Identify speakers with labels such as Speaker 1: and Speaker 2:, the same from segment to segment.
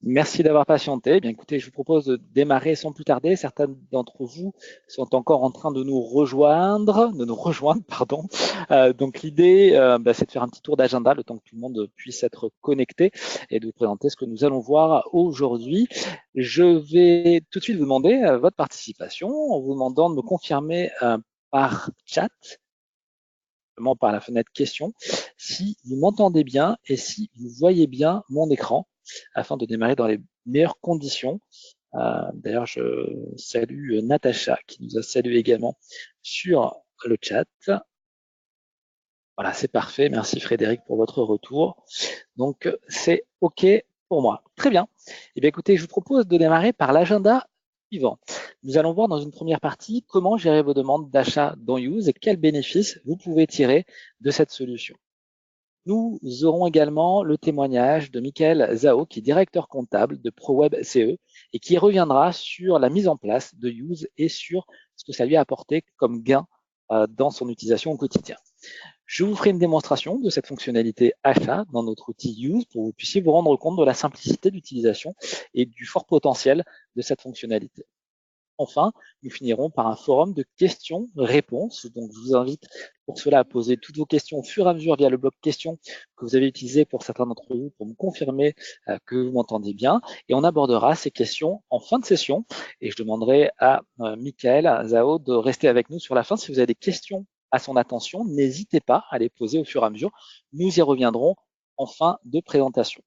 Speaker 1: Merci d'avoir patienté. Eh bien, écoutez, je vous propose de démarrer sans plus tarder. Certains d'entre vous sont encore en train de nous rejoindre, pardon. Donc l'idée, c'est de faire un petit tour d'agenda, le temps que tout le monde puisse être connecté et de vous présenter ce que nous allons voir aujourd'hui. Je vais tout de suite vous demander votre participation en vous demandant de me confirmer par chat, par la fenêtre question, si vous m'entendez bien et si vous voyez bien mon écran, afin de démarrer dans les meilleures conditions. D'ailleurs, je salue Natacha qui nous a salué également sur le chat. Voilà, c'est parfait. Merci Frédéric pour votre retour. Donc, c'est OK pour moi. Très bien. Eh bien, écoutez, je vous propose de démarrer par l'agenda suivant. Nous allons voir dans une première partie comment gérer vos demandes d'achat dans Use et quels bénéfices vous pouvez tirer de cette solution. Nous aurons également le témoignage de Michael Zhao, qui est directeur comptable de ProWeb CE et qui reviendra sur la mise en place de Use et sur ce que ça lui a apporté comme gain dans son utilisation au quotidien. Je vous ferai une démonstration de cette fonctionnalité achat dans notre outil Use pour que vous puissiez vous rendre compte de la simplicité d'utilisation et du fort potentiel de cette fonctionnalité. Enfin, nous finirons par un forum de questions-réponses. Donc, je vous invite pour cela à poser toutes vos questions au fur et à mesure via le bloc questions que vous avez utilisé pour certains d'entre vous pour me confirmer que vous m'entendez bien. Et on abordera ces questions en fin de session. Et je demanderai à Michael Zhao de rester avec nous sur la fin. Si vous avez des questions à son attention, n'hésitez pas à les poser au fur et à mesure. Nous y reviendrons en fin de présentation.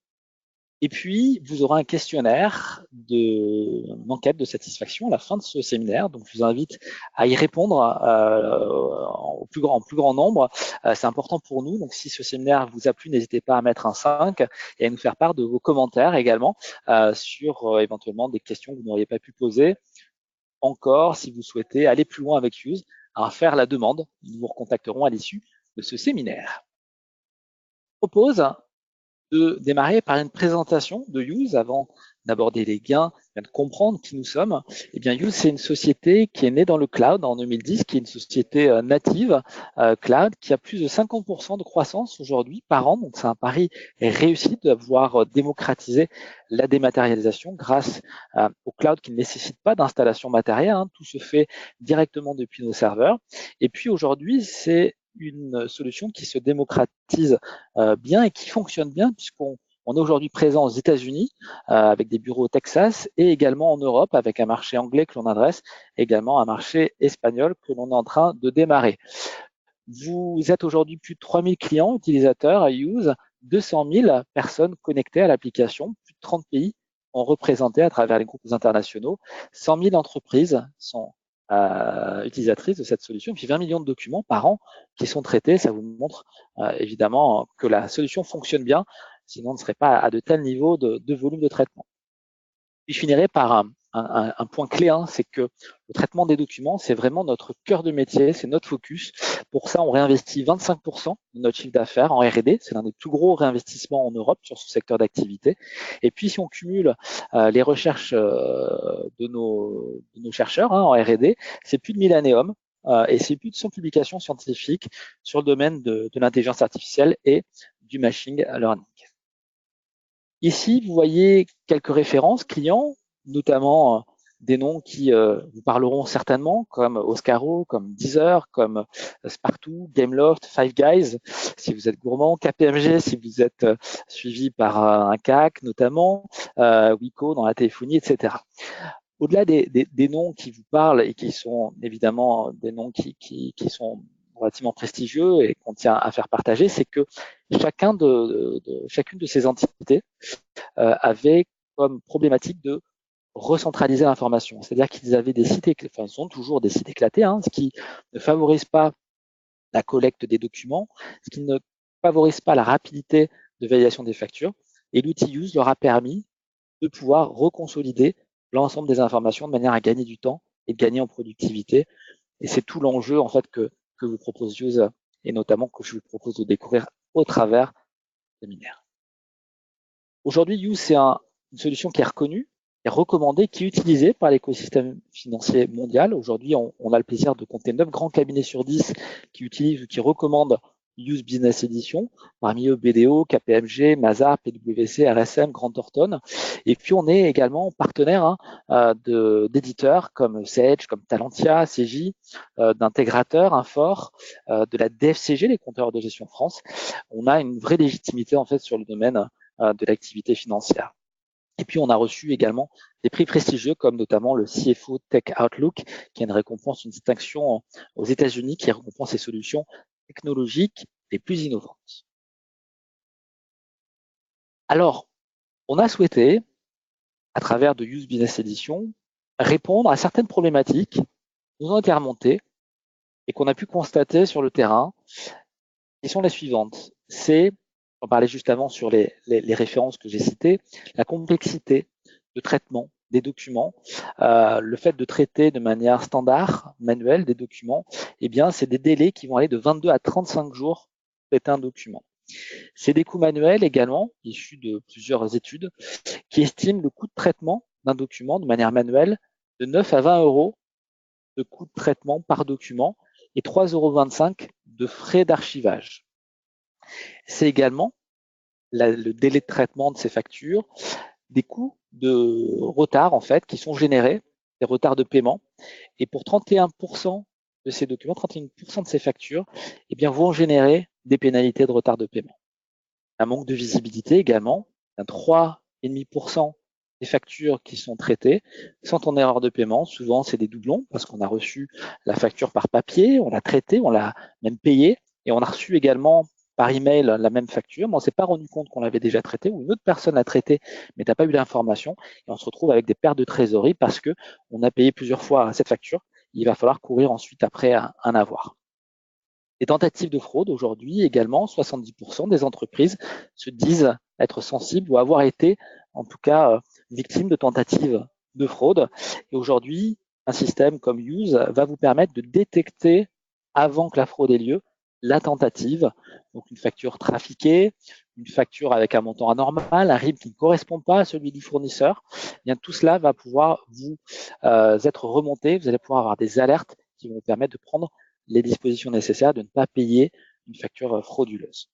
Speaker 1: Et puis, vous aurez un questionnaire d'enquête de satisfaction à la fin de ce séminaire. Donc, je vous invite à y répondre en plus grand nombre. C'est important pour nous. Donc, si ce séminaire vous a plu, n'hésitez pas à mettre un 5 et à nous faire part de vos commentaires également sur éventuellement des questions que vous n'auriez pas pu poser. Encore, si vous souhaitez aller plus loin avec Use, à faire la demande. Nous vous recontacterons à l'issue de ce séminaire. Je propose de démarrer par une présentation de Use avant d'aborder les gains, de comprendre qui nous sommes. Eh bien, Use, c'est une société qui est née dans le cloud en 2010, qui est une société native cloud, qui a plus de 50% de croissance aujourd'hui par an. Donc, c'est un pari réussi d'avoir démocratisé la dématérialisation grâce au cloud qui ne nécessite pas d'installation matérielle. Hein. Tout se fait directement depuis nos serveurs. Et puis, aujourd'hui, c'est une solution qui se démocratise bien et qui fonctionne bien puisqu'on est aujourd'hui présent aux États-Unis avec des bureaux au Texas et également en Europe avec un marché anglais que l'on adresse, également un marché espagnol que l'on est en train de démarrer. Vous êtes aujourd'hui plus de 3000 clients utilisateurs à Use, 200 000 personnes connectées à l'application, plus de 30 pays sont représentés à travers les groupes internationaux, 100 000 entreprises sont utilisatrices de cette solution, puis 20 millions de documents par an qui sont traités. Ça vous montre évidemment que la solution fonctionne bien, sinon on ne serait pas à de tels niveaux de volume de traitement. Et je finirai par un point clé, hein, c'est que le traitement des documents, c'est vraiment notre cœur de métier, c'est notre focus. Pour ça, on réinvestit 25% de notre chiffre d'affaires en R&D. C'est l'un des plus gros réinvestissements en Europe sur ce secteur d'activité. Et puis, si on cumule les recherches de nos chercheurs en R&D, c'est plus de 1000 annéums et c'est plus de 100 publications scientifiques sur le domaine de l'intelligence artificielle et du machine learning. Ici, vous voyez quelques références clients, notamment des noms qui vous parleront certainement, comme Oscaro, comme Deezer, comme Spartoo, Gameloft, Five Guys, si vous êtes gourmand, KPMG, si vous êtes suivi par un CAC notamment, Wiko dans la téléphonie, etc. Au-delà des noms qui vous parlent et qui sont évidemment des noms qui sont relativement prestigieux et qu'on tient à faire partager, c'est que chacune de ces entités avait comme problématique de recentraliser l'information. C'est-à-dire qu'ils avaient des sites, enfin, ils sont toujours des sites éclatés, hein, ce qui ne favorise pas la collecte des documents, ce qui ne favorise pas la rapidité de validation des factures. Et l'outil Use leur a permis de pouvoir reconsolider l'ensemble des informations de manière à gagner du temps et de gagner en productivité. Et c'est tout l'enjeu en fait que vous propose Use et notamment que je vous propose de découvrir au travers des séminaires. Aujourd'hui, Use, c'est une solution qui est reconnue, qui est recommandée, qui est utilisée par l'écosystème financier mondial. Aujourd'hui, on a le plaisir de compter 9 grands cabinets sur 10 qui utilisent ou qui recommandent Use Business Edition, parmi eux BDO, KPMG, Mazars, PwC, RSM, Grant Thornton. Et puis on est également partenaire d'éditeurs comme Sage, comme Talentia, CJ, d'intégrateurs, Infor, de la DFCG, les compteurs de gestion France. On a une vraie légitimité en fait sur le domaine de l'activité financière. Et puis, on a reçu également des prix prestigieux comme notamment le CFO Tech Outlook, qui est une récompense, une distinction aux États-Unis qui récompense les solutions technologiques les plus innovantes. Alors, on a souhaité, à travers de Use Business Edition, répondre à certaines problématiques qui nous ont été remontées et qu'on a pu constater sur le terrain, qui sont les suivantes. On parlait juste avant sur les références que j'ai citées, la complexité de traitement des documents, le fait de traiter de manière standard, manuelle, des documents, eh bien, c'est des délais qui vont aller de 22 à 35 jours pour traiter un document. C'est des coûts manuels également, issus de plusieurs études, qui estiment le coût de traitement d'un document de manière manuelle de 9 à 20 euros de coût de traitement par document et 3,25 € de frais d'archivage. C'est également le délai de traitement de ces factures, des coûts de retard en fait qui sont générés, des retards de paiement. Et pour 31% de ces documents, 31% de ces factures, eh bien, vont générer des pénalités de retard de paiement. Un manque de visibilité également, 3,5% des factures qui sont traitées sont en erreur de paiement. Souvent, c'est des doublons parce qu'on a reçu la facture par papier, on l'a traitée, on l'a même payée et on a reçu également par email la même facture, mais on ne s'est pas rendu compte qu'on l'avait déjà traitée ou une autre personne l'a traitée, mais tu n'as pas eu l'information et on se retrouve avec des pertes de trésorerie parce que on a payé plusieurs fois cette facture. Il va falloir courir ensuite après un avoir. Les tentatives de fraude, aujourd'hui également, 70% des entreprises se disent être sensibles ou avoir été, en tout cas, victimes de tentatives de fraude. Et aujourd'hui, un système comme Use va vous permettre de détecter, avant que la fraude ait lieu, la tentative. Donc une facture trafiquée, une facture avec un montant anormal, un RIB qui ne correspond pas à celui du fournisseur. Eh bien, tout cela va pouvoir vous être remonté. Vous allez pouvoir avoir des alertes qui vont vous permettre de prendre les dispositions nécessaires de ne pas payer une facture frauduleuse.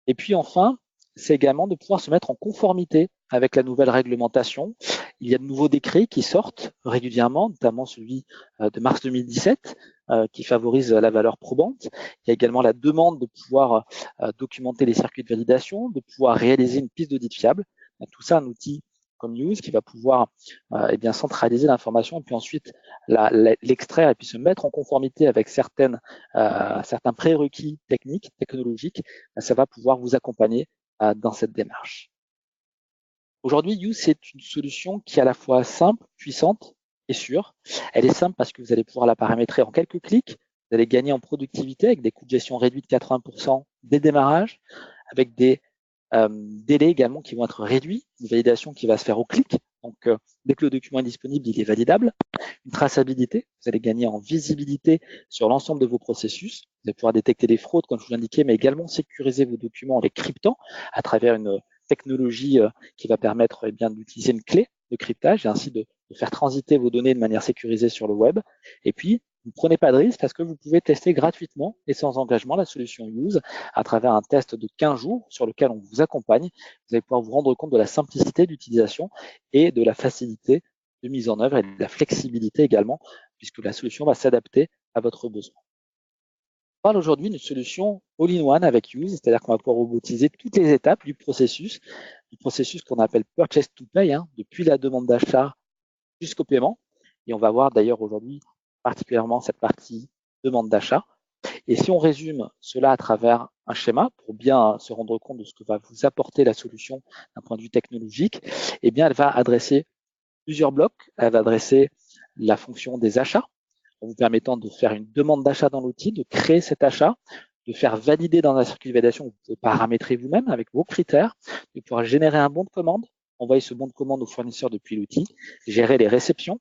Speaker 1: Et puis enfin, c'est également de pouvoir se mettre en conformité avec la nouvelle réglementation. Il y a de nouveaux décrets qui sortent régulièrement, notamment celui de mars 2017 qui favorise la valeur probante. Il y a également la demande de pouvoir documenter les circuits de validation, de pouvoir réaliser une piste d'audit fiable. Tout ça, un outil comme Use qui va pouvoir eh bien, centraliser l'information et puis ensuite l'extraire et puis se mettre en conformité avec certains prérequis techniques, technologiques. Ça va pouvoir vous accompagner dans cette démarche. Aujourd'hui, Use, c'est une solution qui est à la fois simple, puissante et sûre. Elle est simple parce que vous allez pouvoir la paramétrer en quelques clics. Vous allez gagner en productivité avec des coûts de gestion réduits de 80% dès le démarrage, avec des délais également qui vont être réduits, une validation qui va se faire au clic. Donc, dès que le document est disponible, il est validable. Une traçabilité, vous allez gagner en visibilité sur l'ensemble de vos processus. Vous allez pouvoir détecter les fraudes, comme je vous l'indiquais, mais également sécuriser vos documents en les cryptant à travers une technologie qui va permettre d'utiliser une clé de cryptage et ainsi de faire transiter vos données de manière sécurisée sur le web. Et puis, vous ne prenez pas de risque parce que vous pouvez tester gratuitement et sans engagement la solution Use à travers un test de 15 jours sur lequel on vous accompagne. Vous allez pouvoir vous rendre compte de la simplicité d'utilisation et de la facilité de mise en œuvre et de la flexibilité également, puisque la solution va s'adapter à votre besoin. On parle aujourd'hui d'une solution all-in-one avec Use, c'est-à-dire qu'on va pouvoir robotiser toutes les étapes du processus qu'on appelle Purchase to Pay, depuis la demande d'achat jusqu'au paiement. Et on va voir d'ailleurs aujourd'hui particulièrement cette partie demande d'achat. Et si on résume cela à travers un schéma pour bien se rendre compte de ce que va vous apporter la solution d'un point de vue technologique, eh bien, elle va adresser plusieurs blocs. Elle va adresser la fonction des achats, en vous permettant de faire une demande d'achat dans l'outil, de créer cet achat, de faire valider dans un circuit de validation, vous pouvez paramétrer vous-même avec vos critères, de pouvoir générer un bon de commande, envoyer ce bon de commande au fournisseur depuis l'outil, gérer les réceptions,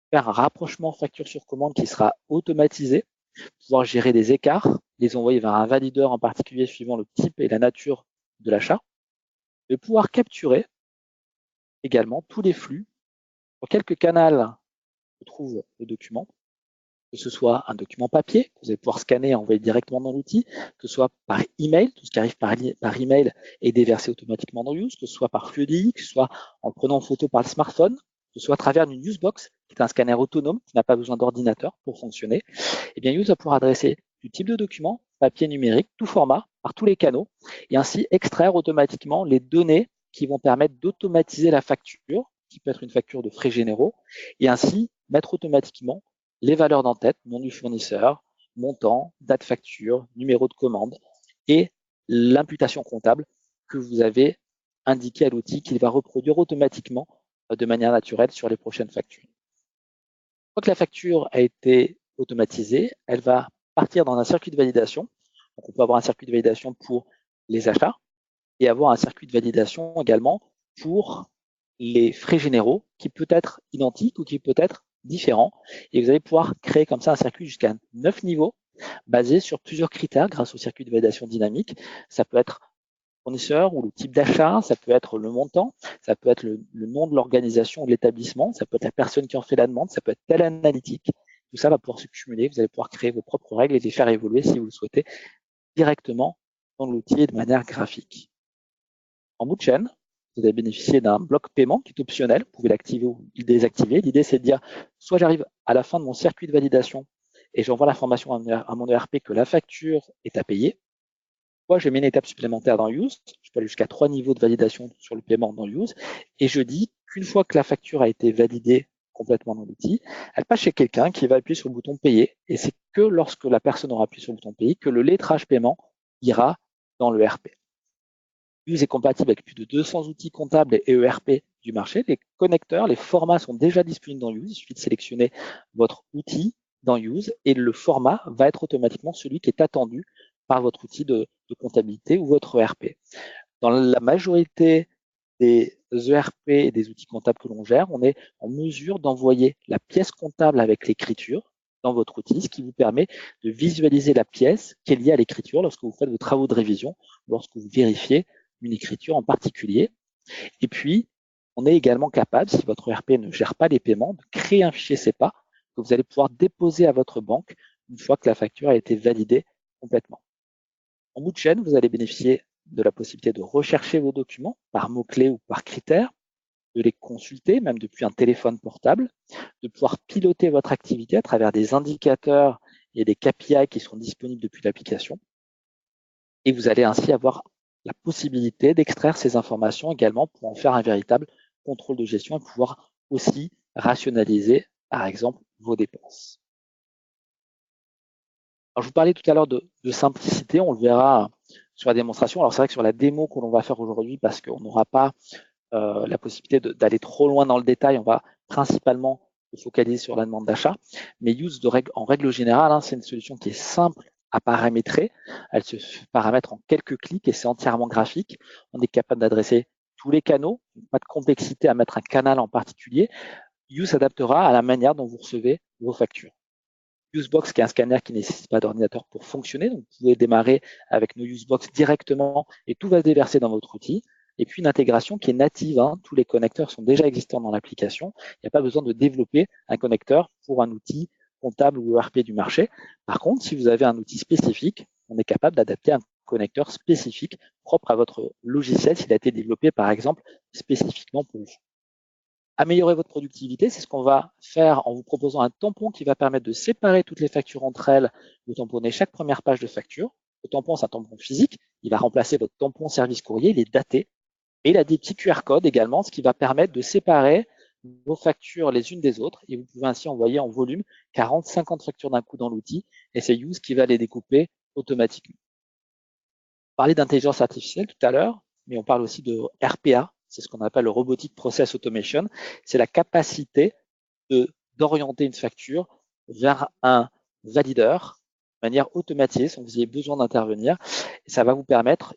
Speaker 1: faire un rapprochement facture sur commande qui sera automatisé, pouvoir gérer des écarts, les envoyer vers un valideur en particulier suivant le type et la nature de l'achat, de pouvoir capturer également tous les flux sur quelques canaux se trouve le document, que ce soit un document papier que vous allez pouvoir scanner et envoyer directement dans l'outil, que ce soit par email, tout ce qui arrive par email est déversé automatiquement dans Use, que ce soit par flux EDI, que ce soit en prenant en photo par le smartphone, que ce soit à travers une Usebox, qui est un scanner autonome qui n'a pas besoin d'ordinateur pour fonctionner. Eh bien, Use va pouvoir adresser du type de document, papier numérique, tout format, par tous les canaux, et ainsi extraire automatiquement les données qui vont permettre d'automatiser la facture, qui peut être une facture de frais généraux, et ainsi mettre automatiquement les valeurs d'en-tête, nom du fournisseur, montant, date facture, numéro de commande et l'imputation comptable que vous avez indiqué à l'outil qu'il va reproduire automatiquement de manière naturelle sur les prochaines factures. Une fois que la facture a été automatisée, elle va partir dans un circuit de validation. Donc on peut avoir un circuit de validation pour les achats et avoir un circuit de validation également pour les frais généraux qui peut être identique ou qui peut être différent. Et vous allez pouvoir créer comme ça un circuit jusqu'à 9 niveaux basé sur plusieurs critères grâce au circuit de validation dynamique. Ça peut être fournisseur ou le type d'achat, ça peut être le montant, ça peut être le nom de l'organisation ou de l'établissement, ça peut être la personne qui en fait la demande, ça peut être telle analytique. Tout ça va pouvoir se cumuler, vous allez pouvoir créer vos propres règles et les faire évoluer si vous le souhaitez directement dans l'outil de manière graphique. En bout de chaîne, vous allez bénéficier d'un bloc paiement qui est optionnel, vous pouvez l'activer ou le désactiver. L'idée, c'est de dire, soit j'arrive à la fin de mon circuit de validation et j'envoie l'information à mon ERP que la facture est à payer, soit je mets une étape supplémentaire dans Use, je peux aller jusqu'à 3 niveaux de validation sur le paiement dans Use, et je dis qu'une fois que la facture a été validée complètement dans l'outil, elle passe chez quelqu'un qui va appuyer sur le bouton payer, et c'est que lorsque la personne aura appuyé sur le bouton payer que le lettrage paiement ira dans le ERP. Use est compatible avec plus de 200 outils comptables et ERP du marché. Les connecteurs, les formats sont déjà disponibles dans Use. Il suffit de sélectionner votre outil dans Use et le format va être automatiquement celui qui est attendu par votre outil de comptabilité ou votre ERP. Dans la majorité des ERP et des outils comptables que l'on gère, on est en mesure d'envoyer la pièce comptable avec l'écriture dans votre outil, ce qui vous permet de visualiser la pièce qui est liée à l'écriture lorsque vous faites vos travaux de révision, lorsque vous vérifiez une écriture en particulier. Et puis, on est également capable, si votre ERP ne gère pas les paiements, de créer un fichier CEPA que vous allez pouvoir déposer à votre banque une fois que la facture a été validée complètement. En bout de chaîne, vous allez bénéficier de la possibilité de rechercher vos documents par mots-clés ou par critères, de les consulter, même depuis un téléphone portable, de pouvoir piloter votre activité à travers des indicateurs et des KPI qui sont disponibles depuis l'application. Et vous allez ainsi avoir la possibilité d'extraire ces informations également pour en faire un véritable contrôle de gestion et pouvoir aussi rationaliser, par exemple, vos dépenses. Alors, je vous parlais tout à l'heure de simplicité, on le verra sur la démonstration. Alors, c'est vrai que sur la démo que l'on va faire aujourd'hui, parce qu'on n'aura pas la possibilité d'aller trop loin dans le détail, on va principalement se focaliser sur la demande d'achat. Mais Use, en règle générale, c'est une solution qui est simple à paramétrer. Elle se paramètre en quelques clics et c'est entièrement graphique. On est capable d'adresser tous les canaux, pas de complexité à mettre un canal en particulier. Use s'adaptera à la manière dont vous recevez vos factures. Usebox, qui est un scanner qui ne nécessite pas d'ordinateur pour fonctionner, donc vous pouvez démarrer avec nos Usebox directement et tout va se déverser dans votre outil. Et puis une intégration qui est native, tous les connecteurs sont déjà existants dans l'application. Il n'y a pas besoin de développer un connecteur pour un outil comptable ou ERP du marché. Par contre, si vous avez un outil spécifique, on est capable d'adapter un connecteur spécifique propre à votre logiciel s'il a été développé, par exemple, spécifiquement pour vous. Améliorer votre productivité, c'est ce qu'on va faire en vous proposant un tampon qui va permettre de séparer toutes les factures entre elles. Vous tamponnez chaque première page de facture. Le tampon, c'est un tampon physique. Il va remplacer votre tampon service courrier. Il est daté. Et il a des petits QR codes également, ce qui va permettre de séparer vos factures les unes des autres. Et vous pouvez ainsi envoyer en volume 40, 50 factures d'un coup dans l'outil. Et c'est Use qui va les découper automatiquement. On parlait d'intelligence artificielle tout à l'heure, mais on parle aussi de RPA. C'est ce qu'on appelle le Robotic Process Automation. C'est la capacité d'orienter une facture vers un valideur de manière automatisée sans que vous ayez besoin d'intervenir. Et ça va vous permettre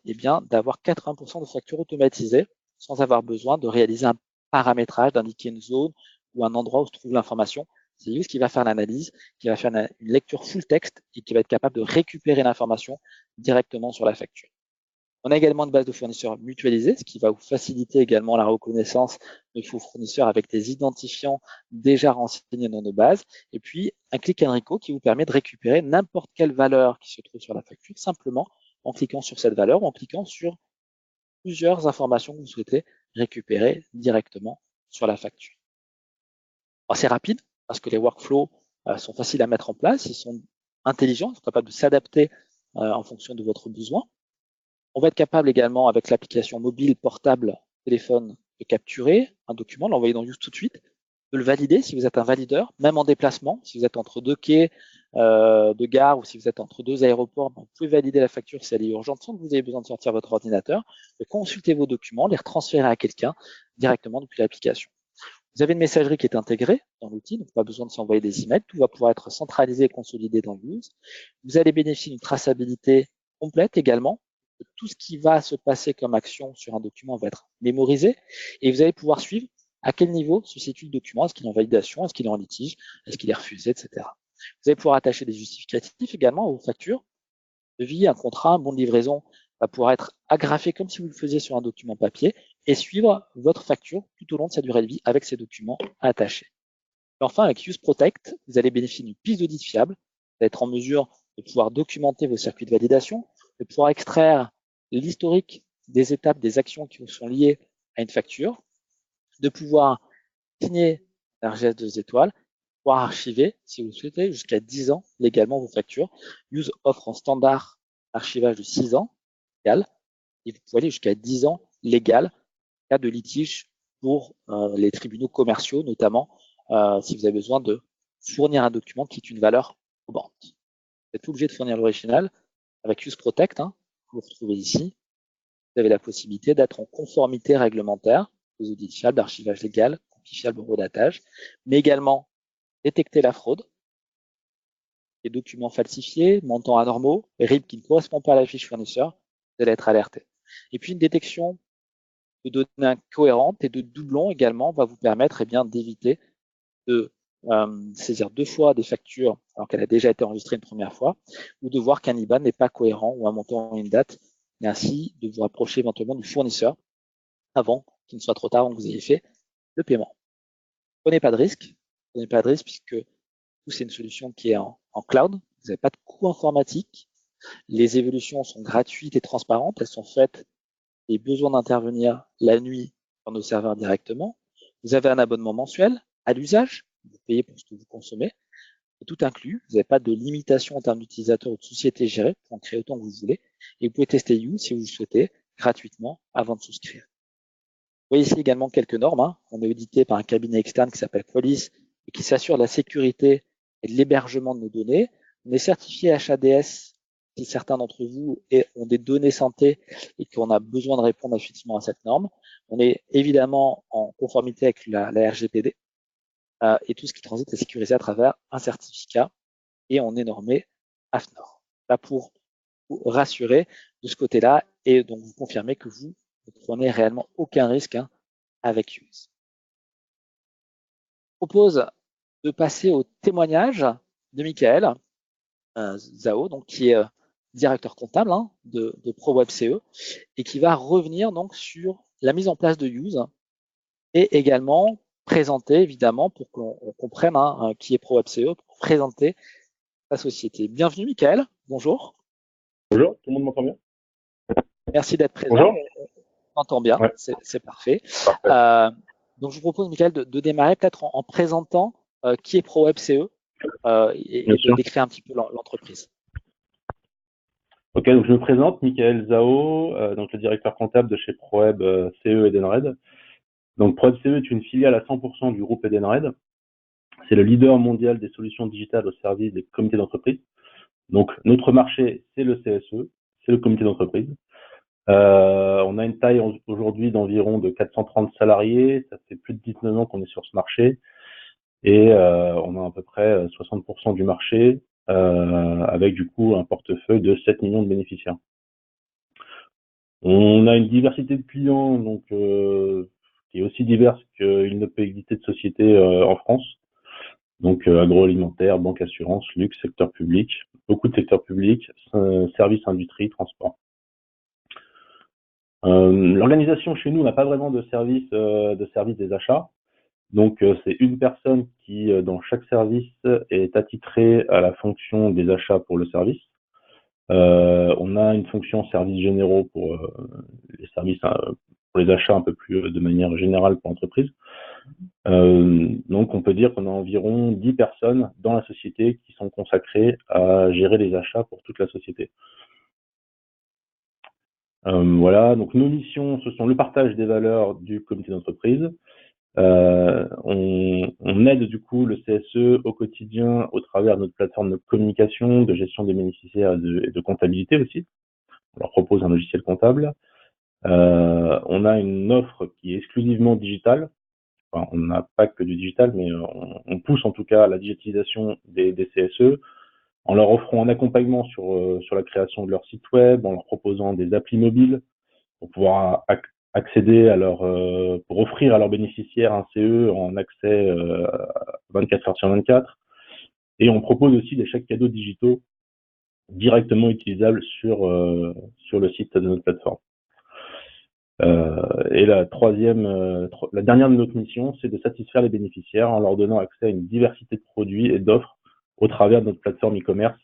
Speaker 1: d'avoir 80% de factures automatisées sans avoir besoin de réaliser un paramétrage, d'indiquer une zone ou un endroit où se trouve l'information. C'est Use qui va faire l'analyse, qui va faire une lecture full texte et qui va être capable de récupérer l'information directement sur la facture. On a également une base de fournisseurs mutualisée, ce qui va vous faciliter également la reconnaissance de vos fournisseurs avec des identifiants déjà renseignés dans nos bases. Et puis, un click and reco qui vous permet de récupérer n'importe quelle valeur qui se trouve sur la facture, simplement en cliquant sur cette valeur ou en cliquant sur plusieurs informations que vous souhaitez récupérer directement sur la facture. C'est rapide parce que les workflows sont faciles à mettre en place, ils sont intelligents, ils sont capables de s'adapter en fonction de votre besoin. On va être capable également, avec l'application mobile, portable, téléphone, de capturer un document, l'envoyer dans Use tout de suite, de le valider si vous êtes un valideur, même en déplacement, si vous êtes entre deux quais de gare ou si vous êtes entre deux aéroports, vous pouvez valider la facture si elle est urgente sans que vous ayez besoin de sortir votre ordinateur, de consulter vos documents, les transférer à quelqu'un directement depuis l'application. Vous avez une messagerie qui est intégrée dans l'outil, donc pas besoin de s'envoyer des emails, tout va pouvoir être centralisé et consolidé dans Use. Vous allez bénéficier d'une traçabilité complète également. Tout ce qui va se passer comme action sur un document va être mémorisé et vous allez pouvoir suivre à quel niveau se situe le document, est-ce qu'il est en validation, est-ce qu'il est en litige, est-ce qu'il est refusé, etc. Vous allez pouvoir attacher des justificatifs également aux factures, devis, un contrat, un bon de livraison va pouvoir être agrafé comme si vous le faisiez sur un document papier et suivre votre facture tout au long de sa durée de vie avec ces documents attachés. Et enfin, avec Use Protect, vous allez bénéficier d'une piste d'audit fiable, vous allez être en mesure de pouvoir documenter vos circuits de validation, de pouvoir extraire l'historique des étapes, des actions qui sont liées à une facture, de pouvoir signer un geste de 2 étoiles, pouvoir archiver, si vous le souhaitez, jusqu'à 10 ans légalement vos factures. Use offre en standard archivage de 6 ans légal, et vous pouvez aller jusqu'à 10 ans légal en cas de litige pour les tribunaux commerciaux, notamment si vous avez besoin de fournir un document qui est une valeur probante. Vous n'êtes pas obligé de fournir l'original. Avec Use Protect, que vous retrouvez ici, vous avez la possibilité d'être en conformité réglementaire, aux audits fiables, d'archivage légal, quantifiable au redatage, mais également détecter la fraude, les documents falsifiés, montants anormaux, RIB qui ne correspond pas à la fiche fournisseur, vous allez être alerté. Et puis une détection de données incohérentes et de doublons également va vous permettre d'éviter de saisir 2 fois des factures alors qu'elle a déjà été enregistrée une première fois, ou de voir qu'un IBAN n'est pas cohérent ou un montant ou une date, et ainsi de vous rapprocher éventuellement du fournisseur avant qu'il ne soit trop tard, avant que vous ayez fait le paiement. Prenez pas de risque, puisque c'est une solution qui est en cloud, vous n'avez pas de coût informatique, les évolutions sont gratuites et transparentes, elles sont faites et besoin d'intervenir la nuit sur nos serveurs directement. Vous avez un abonnement mensuel à l'usage, vous payez pour ce que vous consommez, et tout inclus, vous n'avez pas de limitation en termes d'utilisateurs ou de sociétés gérées, pour en créer autant que vous voulez, et vous pouvez tester You si vous le souhaitez, gratuitement, avant de souscrire. Vous voyez ici également quelques normes, On est audité par un cabinet externe qui s'appelle Qualys et qui s'assure de la sécurité et de l'hébergement de nos données. On est certifié HADS si certains d'entre vous ont des données santé et qu'on a besoin de répondre effectivement à cette norme. On est évidemment en conformité avec la RGPD et tout ce qui transite est sécurisé à travers un certificat et on est normé AFNOR. Là pour vous rassurer de ce côté-là et donc vous confirmer que vous ne prenez réellement aucun risque avec Use. Je propose de passer au témoignage de Michael Zhao, donc qui est directeur comptable de ProWebCE et qui va revenir donc sur la mise en place de Use et également présenter évidemment pour qu'on comprenne qui est ProWebCE, pour présenter la société. Bienvenue Michael, bonjour.
Speaker 2: Bonjour, tout le monde m'entend bien?
Speaker 1: Merci d'être présent.
Speaker 2: Bonjour.
Speaker 1: On entend bien, ouais. C'est parfait. Donc je vous propose Michael de démarrer peut-être en présentant qui est ProWebCE et de décrire un petit peu l'entreprise.
Speaker 2: Ok, donc je me présente, Michael Zhao, donc le directeur comptable de chez ProWeb CE Edenred. Donc ProWeb CE est une filiale à 100% du groupe Edenred. C'est le leader mondial des solutions digitales au service des comités d'entreprise. Donc notre marché, c'est le CSE, c'est le comité d'entreprise. On a une taille aujourd'hui d'environ de 430 salariés. Ça fait plus de 19 ans qu'on est sur ce marché. Et on a à peu près 60% du marché, avec du coup un portefeuille de 7 millions de bénéficiaires. On a une diversité de clients donc qui est aussi diverse qu'une opacité de société en France. Donc agroalimentaire, banque, assurance, luxe, secteur public, beaucoup de secteur public, services, industrie, transport. L'organisation chez nous n'a pas vraiment de service des achats. Donc, c'est une personne qui, dans chaque service, est attitrée à la fonction des achats pour le service. On a une fonction services généraux pour les services, pour les achats un peu plus de manière générale pour l'entreprise. Donc, on peut dire qu'on a environ 10 personnes dans la société qui sont consacrées à gérer les achats pour toute la société. Voilà, donc nos missions, ce sont le partage des valeurs du comité d'entreprise. On aide du coup le CSE au quotidien au travers de notre plateforme de communication, de gestion des bénéficiaires et de comptabilité aussi. On leur propose un logiciel comptable. On a une offre qui est exclusivement digitale. Enfin, on n'a pas que du digital, mais on pousse en tout cas à la digitalisation des CSE en leur offrant un accompagnement sur la création de leur site web, en leur proposant des applis mobiles pour pouvoir accéder à pour offrir à leurs bénéficiaires un CE en accès 24 heures sur 24. Et on propose aussi des chèques cadeaux digitaux directement utilisables sur le site de notre plateforme. Et la dernière de notre mission, c'est de satisfaire les bénéficiaires en leur donnant accès à une diversité de produits et d'offres au travers de notre plateforme e-commerce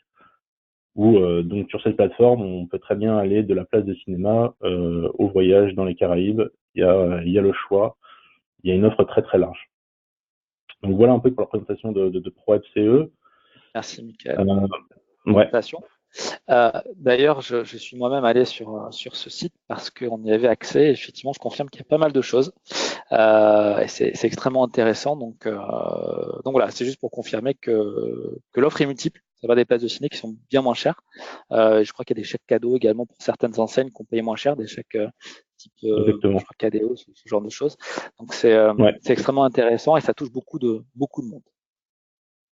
Speaker 2: où donc sur cette plateforme, on peut très bien aller de la place de cinéma au voyage dans les Caraïbes. Il y a le choix. Il y a une offre très très large. Donc voilà un peu pour la présentation de ProWeb CE.
Speaker 1: Merci, Michael.
Speaker 2: Ouais.
Speaker 1: D'ailleurs, je suis moi-même allé sur ce site parce qu'on y avait accès. Et effectivement, je confirme qu'il y a pas mal de choses. Et c'est extrêmement intéressant. Donc voilà, c'est juste pour confirmer que l'offre est multiple. Ça va des places de ciné qui sont bien moins chères. Je crois qu'il y a des chèques cadeaux également pour certaines enseignes qu'on paye moins cher, des chèques type je crois KDO, ce genre de choses. Donc c'est extrêmement intéressant et ça touche beaucoup de monde.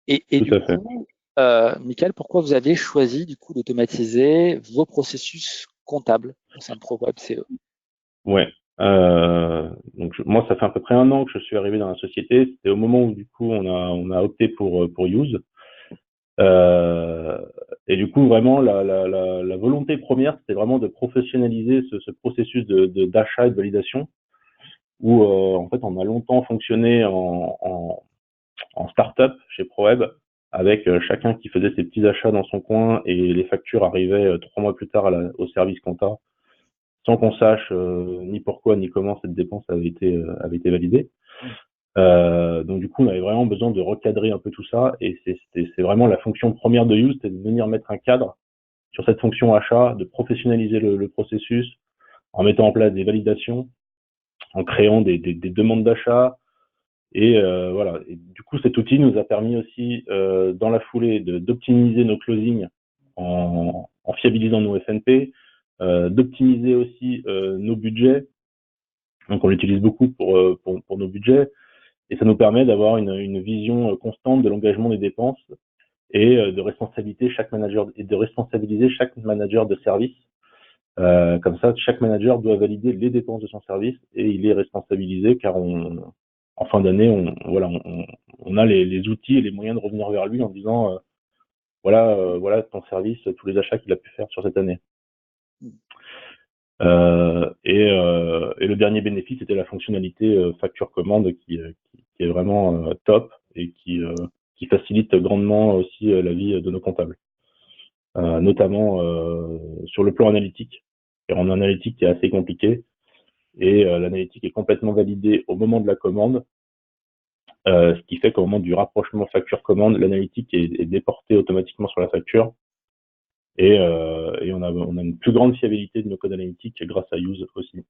Speaker 1: Et du coup, Michael, pourquoi vous aviez choisi du coup d'automatiser vos processus comptables au sein de ProWeb CE?
Speaker 2: Ouais. Donc moi, ça fait à peu près 1 an que je suis arrivé dans la société. C'était au moment où du coup on a opté pour Use. Et du coup, vraiment, la volonté première, c'était vraiment de professionnaliser ce processus d'achat et de validation, où en fait, on a longtemps fonctionné en start-up chez ProWeb, avec chacun qui faisait ses petits achats dans son coin et les factures arrivaient 3 mois plus tard au service compta, sans qu'on sache ni pourquoi ni comment cette dépense avait été validée. Donc du coup, on avait vraiment besoin de recadrer un peu tout ça, et c'est vraiment la fonction première de Use, c'était de venir mettre un cadre sur cette fonction achat, de professionnaliser le processus, en mettant en place des validations, en créant des demandes d'achat, et voilà. Et du coup, cet outil nous a permis aussi, dans la foulée, d'optimiser nos closings en fiabilisant nos FNP, d'optimiser aussi nos budgets. Donc on l'utilise beaucoup pour nos budgets. Et ça nous permet d'avoir une vision constante de l'engagement des dépenses et de responsabiliser chaque manager de service. Comme ça, chaque manager doit valider les dépenses de son service et il est responsabilisé car en fin d'année, on a les outils et les moyens de revenir vers lui en disant voilà ton service, tous les achats qu'il a pu faire sur cette année. Et le dernier bénéfice, c'était la fonctionnalité facture commande qui est vraiment top et qui facilite grandement aussi la vie de nos comptables, notamment sur le plan analytique. Car en analytique, qui est assez compliqué, et l'analytique est complètement validée au moment de la commande, ce qui fait qu'au moment du rapprochement facture-commande, l'analytique est déportée automatiquement sur la facture, et on a une plus grande fiabilité de nos codes analytiques grâce à Use aussi.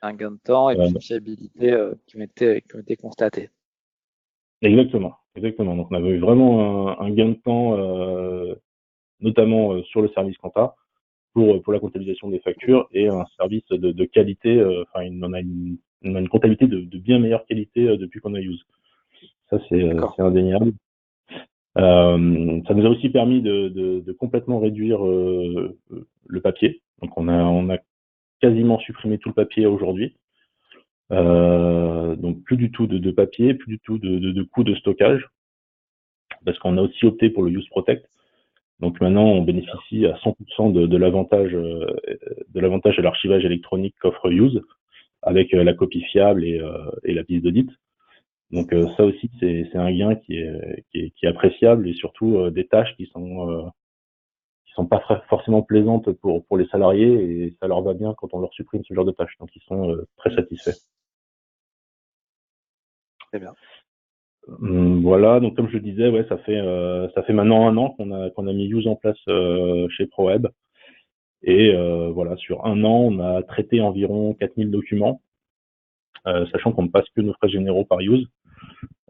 Speaker 1: Un gain de temps et puis une fiabilité qui ont été constatées.
Speaker 2: Exactement. Donc on avait eu vraiment un gain de temps, notamment sur le service compta, pour la comptabilisation des factures, et un service de qualité. Enfin, on a une comptabilité de bien meilleure qualité depuis qu'on a Use. Ça, c'est indéniable. Ça nous a aussi permis de complètement réduire le papier. Donc on a quasiment supprimé tout le papier aujourd'hui. Donc plus du tout de papier, plus du tout de coûts de stockage, parce qu'on a aussi opté pour le Use Protect, Donc maintenant, on bénéficie à 100% de l'avantage de l'archivage électronique qu'offre Use, avec la copie fiable et la piste d'audit. Donc ça aussi, c'est un gain qui est appréciable, et surtout des tâches qui sont pas forcément plaisantes pour les salariés, et ça leur va bien quand on leur supprime ce genre de tâches. Donc ils sont très satisfaits.
Speaker 1: Très bien.
Speaker 2: Voilà, donc comme je le disais, ouais, ça fait maintenant 1 an qu'on a mis Use en place chez ProWeb. Et voilà, sur 1 an, on a traité environ 4000 documents, sachant qu'on ne passe que nos frais généraux par Use,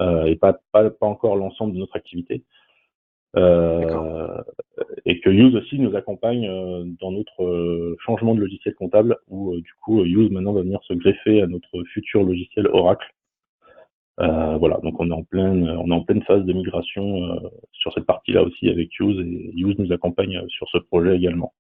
Speaker 2: et pas encore l'ensemble de notre activité. Et que Use aussi nous accompagne dans notre changement de logiciel comptable, où du coup Use maintenant va venir se greffer à notre futur logiciel Oracle. Voilà, donc on est en pleine phase de migration sur cette partie-là aussi avec Use, et Use nous accompagne sur ce projet également.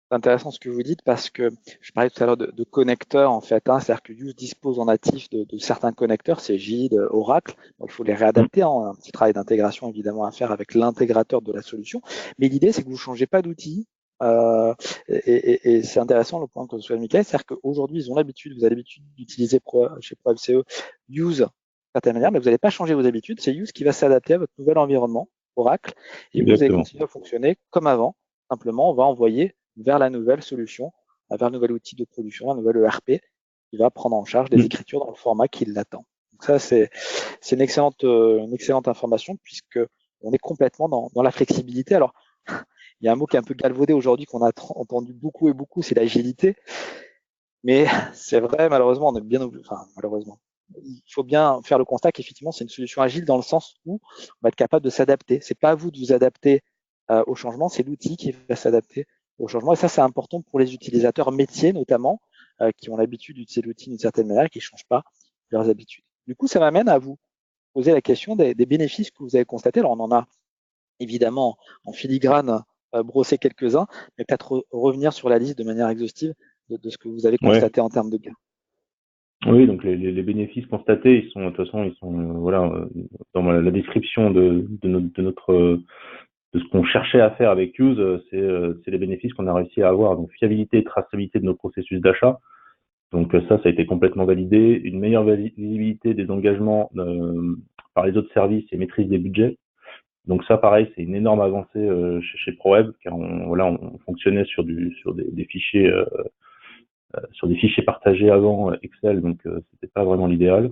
Speaker 1: C'est intéressant ce que vous dites, parce que je parlais tout à l'heure de connecteurs en fait, hein, c'est-à-dire que Use dispose en natif de certains connecteurs, c'est JID, Oracle, donc il faut les réadapter, hein, un petit travail d'intégration évidemment à faire avec l'intégrateur de la solution, mais l'idée c'est que vous ne changez pas d'outil. Et c'est intéressant le point que souhaite Michael, c'est-à-dire qu'aujourd'hui vous avez l'habitude d'utiliser chez ProFCE Use d'une certaine manière, mais vous n'allez pas changer vos habitudes, c'est Use qui va s'adapter à votre nouvel environnement Oracle, et vous allez
Speaker 2: Exactement.
Speaker 1: continuer à fonctionner comme avant. Simplement, on va envoyer vers la nouvelle solution, vers le nouvel outil de production, un nouvel ERP qui va prendre en charge les écritures dans le format qui l'attend. Donc ça, c'est une excellente information, puisque on est complètement dans la flexibilité. Alors, il y a un mot qui est un peu galvaudé aujourd'hui, qu'on a entendu beaucoup et beaucoup, c'est l'agilité. Mais c'est vrai, malheureusement, on est bien obligé, enfin, malheureusement. Il faut bien faire le constat qu'effectivement, c'est une solution agile dans le sens où on va être capable de s'adapter. C'est pas à vous de vous adapter au changement, c'est l'outil qui va s'adapter au changement. Et ça, c'est important pour les utilisateurs métiers, notamment, qui ont l'habitude d'utiliser l'outil d'une certaine manière et qui ne changent pas leurs habitudes. Du coup, ça m'amène à vous poser la question des bénéfices que vous avez constatés. Alors, on en a évidemment en filigrane brossé quelques-uns, mais peut-être revenir sur la liste de manière exhaustive de ce que vous avez constaté en termes de gains.
Speaker 2: Oui, donc les bénéfices constatés, ils sont de toute façon, voilà, dans la description de ce qu'on cherchait à faire avec Use, c'est les bénéfices qu'on a réussi à avoir. Donc fiabilité et traçabilité de nos processus d'achat. Donc ça a été complètement validé. Une meilleure visibilité des engagements par les autres services et maîtrise des budgets. Donc ça, pareil, c'est une énorme avancée chez ProWeb, car on fonctionnait sur des fichiers partagés avant Excel, donc c'était pas vraiment l'idéal.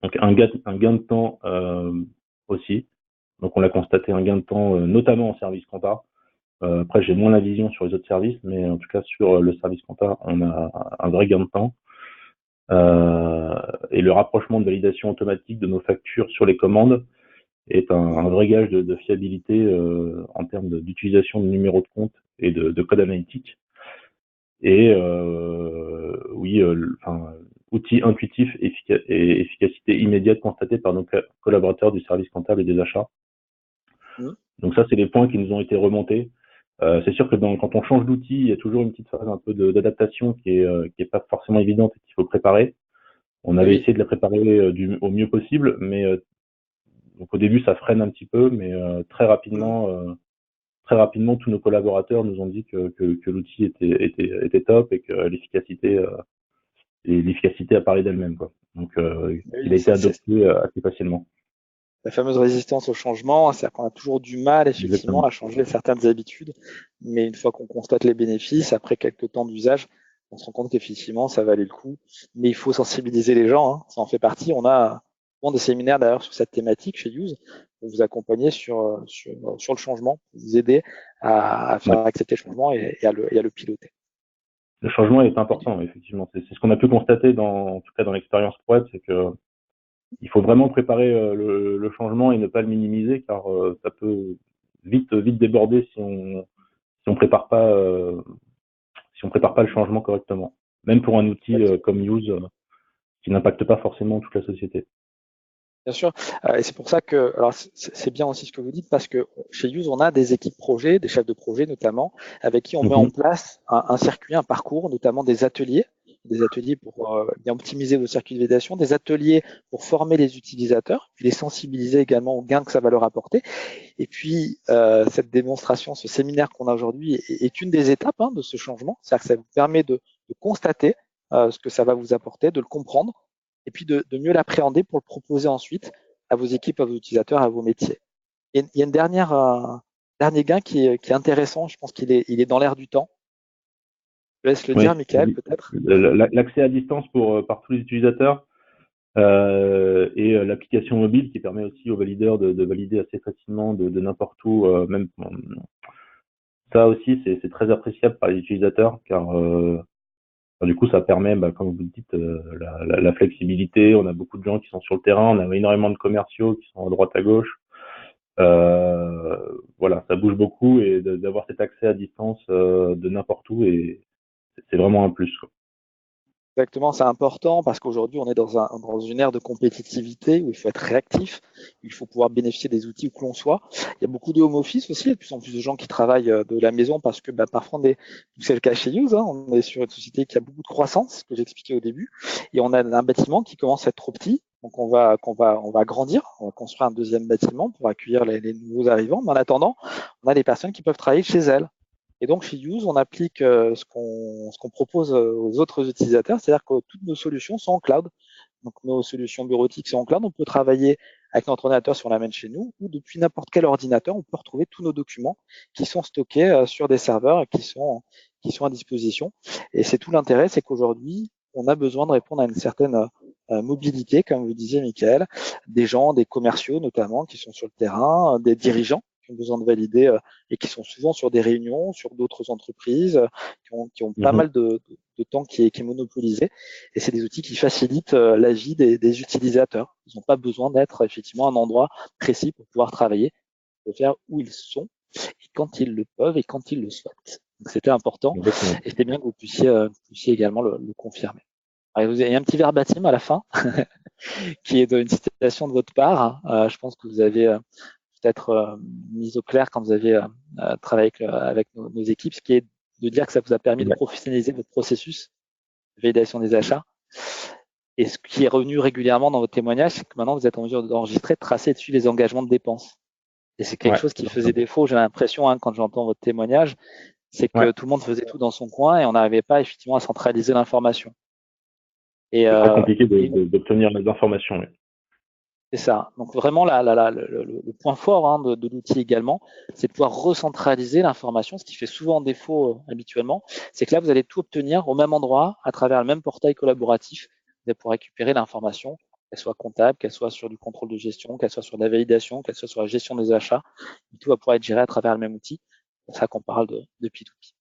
Speaker 2: Donc un gain de temps aussi. Donc on l'a constaté, un gain de temps notamment en service compta. Après, j'ai moins la vision sur les autres services, mais en tout cas sur le service compta, on a un vrai gain de temps. Et le rapprochement de validation automatique de nos factures sur les commandes est un vrai gage de fiabilité en termes d'utilisation de numéros de compte et de code analytique. Et oui, outil intuitif et efficacité immédiate constatée par nos collaborateurs du service comptable et des achats. Donc ça, c'est les points qui nous ont été remontés. C'est sûr que quand on change d'outil, il y a toujours une petite phase un peu d'adaptation qui est pas forcément évidente et qu'il faut préparer. On avait essayé de la préparer au mieux possible, mais donc au début ça freine un petit peu, mais très rapidement, tous nos collaborateurs nous ont dit que l'outil était top et que l'efficacité a parlé d'elle-même, quoi. Donc il a été adopté assez facilement.
Speaker 1: La fameuse résistance au changement, c'est-à-dire qu'on a toujours du mal effectivement
Speaker 2: Exactement.
Speaker 1: à changer certaines habitudes, mais une fois qu'on constate les bénéfices, après quelques temps d'usage, on se rend compte qu'effectivement ça valait le coup. Mais il faut sensibiliser les gens, hein, ça en fait partie. On a des séminaires d'ailleurs sur cette thématique chez Use pour vous accompagner sur le changement, pour vous aider à faire accepter le changement et à le piloter.
Speaker 2: Le changement est important, effectivement. C'est ce qu'on a pu constater en tout cas dans l'expérience ProWeb, c'est que il faut vraiment préparer le changement et ne pas le minimiser, car ça peut vite déborder si on prépare pas le changement correctement. Même pour un outil comme Use qui n'impacte pas forcément toute la société.
Speaker 1: Bien sûr, et c'est pour ça que, alors c'est bien aussi ce que vous dites, parce que chez Use, on a des équipes projet, des chefs de projet notamment, avec qui on met en place un circuit, un parcours, notamment des ateliers des ateliers pour bien optimiser vos circuits de validation, des ateliers pour former les utilisateurs, puis les sensibiliser également aux gains que ça va leur apporter. Et puis, cette démonstration, ce séminaire qu'on a aujourd'hui est une des étapes de ce changement. C'est-à-dire que ça vous permet de constater ce que ça va vous apporter, de le comprendre, et puis de mieux l'appréhender pour le proposer ensuite à vos équipes, à vos utilisateurs, à vos métiers. Il y a une dernier gain qui est intéressant. Je pense qu'il est dans l'air du temps. Je laisse le dire, Michael, peut-être.
Speaker 2: L'accès à distance par tous les utilisateurs et l'application mobile qui permet aussi aux valideurs de valider assez facilement de n'importe où, même ça aussi c'est très appréciable par les utilisateurs car du coup ça permet, comme vous le dites, la flexibilité. On a beaucoup de gens qui sont sur le terrain, on a énormément de commerciaux qui sont à droite à gauche. Voilà, ça bouge beaucoup et d'avoir cet accès à distance de n'importe où, et c'est vraiment un plus, quoi.
Speaker 1: Exactement, c'est important parce qu'aujourd'hui, on est dans une ère de compétitivité où il faut être réactif, il faut pouvoir bénéficier des outils où que l'on soit. Il y a beaucoup de home office aussi, il y a de plus en plus de gens qui travaillent de la maison parce que parfois, c'est le cas chez Use, on est sur une société qui a beaucoup de croissance, ce que j'expliquais au début, et on a un bâtiment qui commence à être trop petit. Donc on va agrandir, on va construire un deuxième bâtiment pour accueillir les nouveaux arrivants. Mais en attendant, on a des personnes qui peuvent travailler chez elles. Et donc, chez Use, on applique ce qu'on propose aux autres utilisateurs, c'est-à-dire que toutes nos solutions sont en cloud. Donc, nos solutions bureautiques sont en cloud. On peut travailler avec notre ordinateur si on l'amène chez nous, ou depuis n'importe quel ordinateur, on peut retrouver tous nos documents qui sont stockés sur des serveurs et qui sont à disposition. Et c'est tout l'intérêt, c'est qu'aujourd'hui, on a besoin de répondre à une certaine mobilité, comme vous disiez, Michael, des gens, des commerciaux notamment, qui sont sur le terrain, des dirigeants qui ont besoin de valider et qui sont souvent sur des réunions, sur d'autres entreprises, qui ont pas mal de temps qui est monopolisé. Et c'est des outils qui facilitent la vie des utilisateurs. Ils n'ont pas besoin d'être effectivement à un endroit précis pour pouvoir travailler. Ils peuvent faire où ils sont et quand ils le peuvent et quand ils le souhaitent. Donc c'était important et c'était bien que vous puissiez également le confirmer. Alors, il y a un petit verbatim à la fin qui est une citation de votre part. Je pense que vous avez peut-être mise au clair quand vous avez travaillé avec nos équipes, ce qui est de dire que ça vous a permis de professionnaliser votre processus de validation des achats. Et ce qui est revenu régulièrement dans votre témoignage, c'est que maintenant vous êtes en mesure d'enregistrer, de tracer et de suivre les engagements de dépenses. Et c'est quelque chose qui faisait défaut, j'ai l'impression, quand j'entends votre témoignage, c'est que tout le monde faisait tout dans son coin et on n'arrivait pas effectivement à centraliser l'information.
Speaker 2: C'est très compliqué d'obtenir les informations. Oui.
Speaker 1: C'est ça. Donc vraiment, le point fort de l'outil également, c'est de pouvoir recentraliser l'information. Ce qui fait souvent défaut habituellement, c'est que là, vous allez tout obtenir au même endroit, à travers le même portail collaboratif. Vous allez pouvoir récupérer l'information, qu'elle soit comptable, qu'elle soit sur du contrôle de gestion, qu'elle soit sur de la validation, qu'elle soit sur la gestion des achats. Et tout va pouvoir être géré à travers le même outil. C'est pour ça qu'on parle de P2P.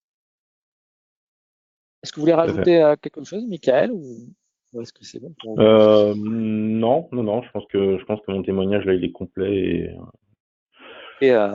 Speaker 1: Est-ce que vous voulez rajouter quelque chose, Michael, ou est-ce que c'est bon pour vous?
Speaker 2: Non. Je pense que mon témoignage là, il est complet et voilà.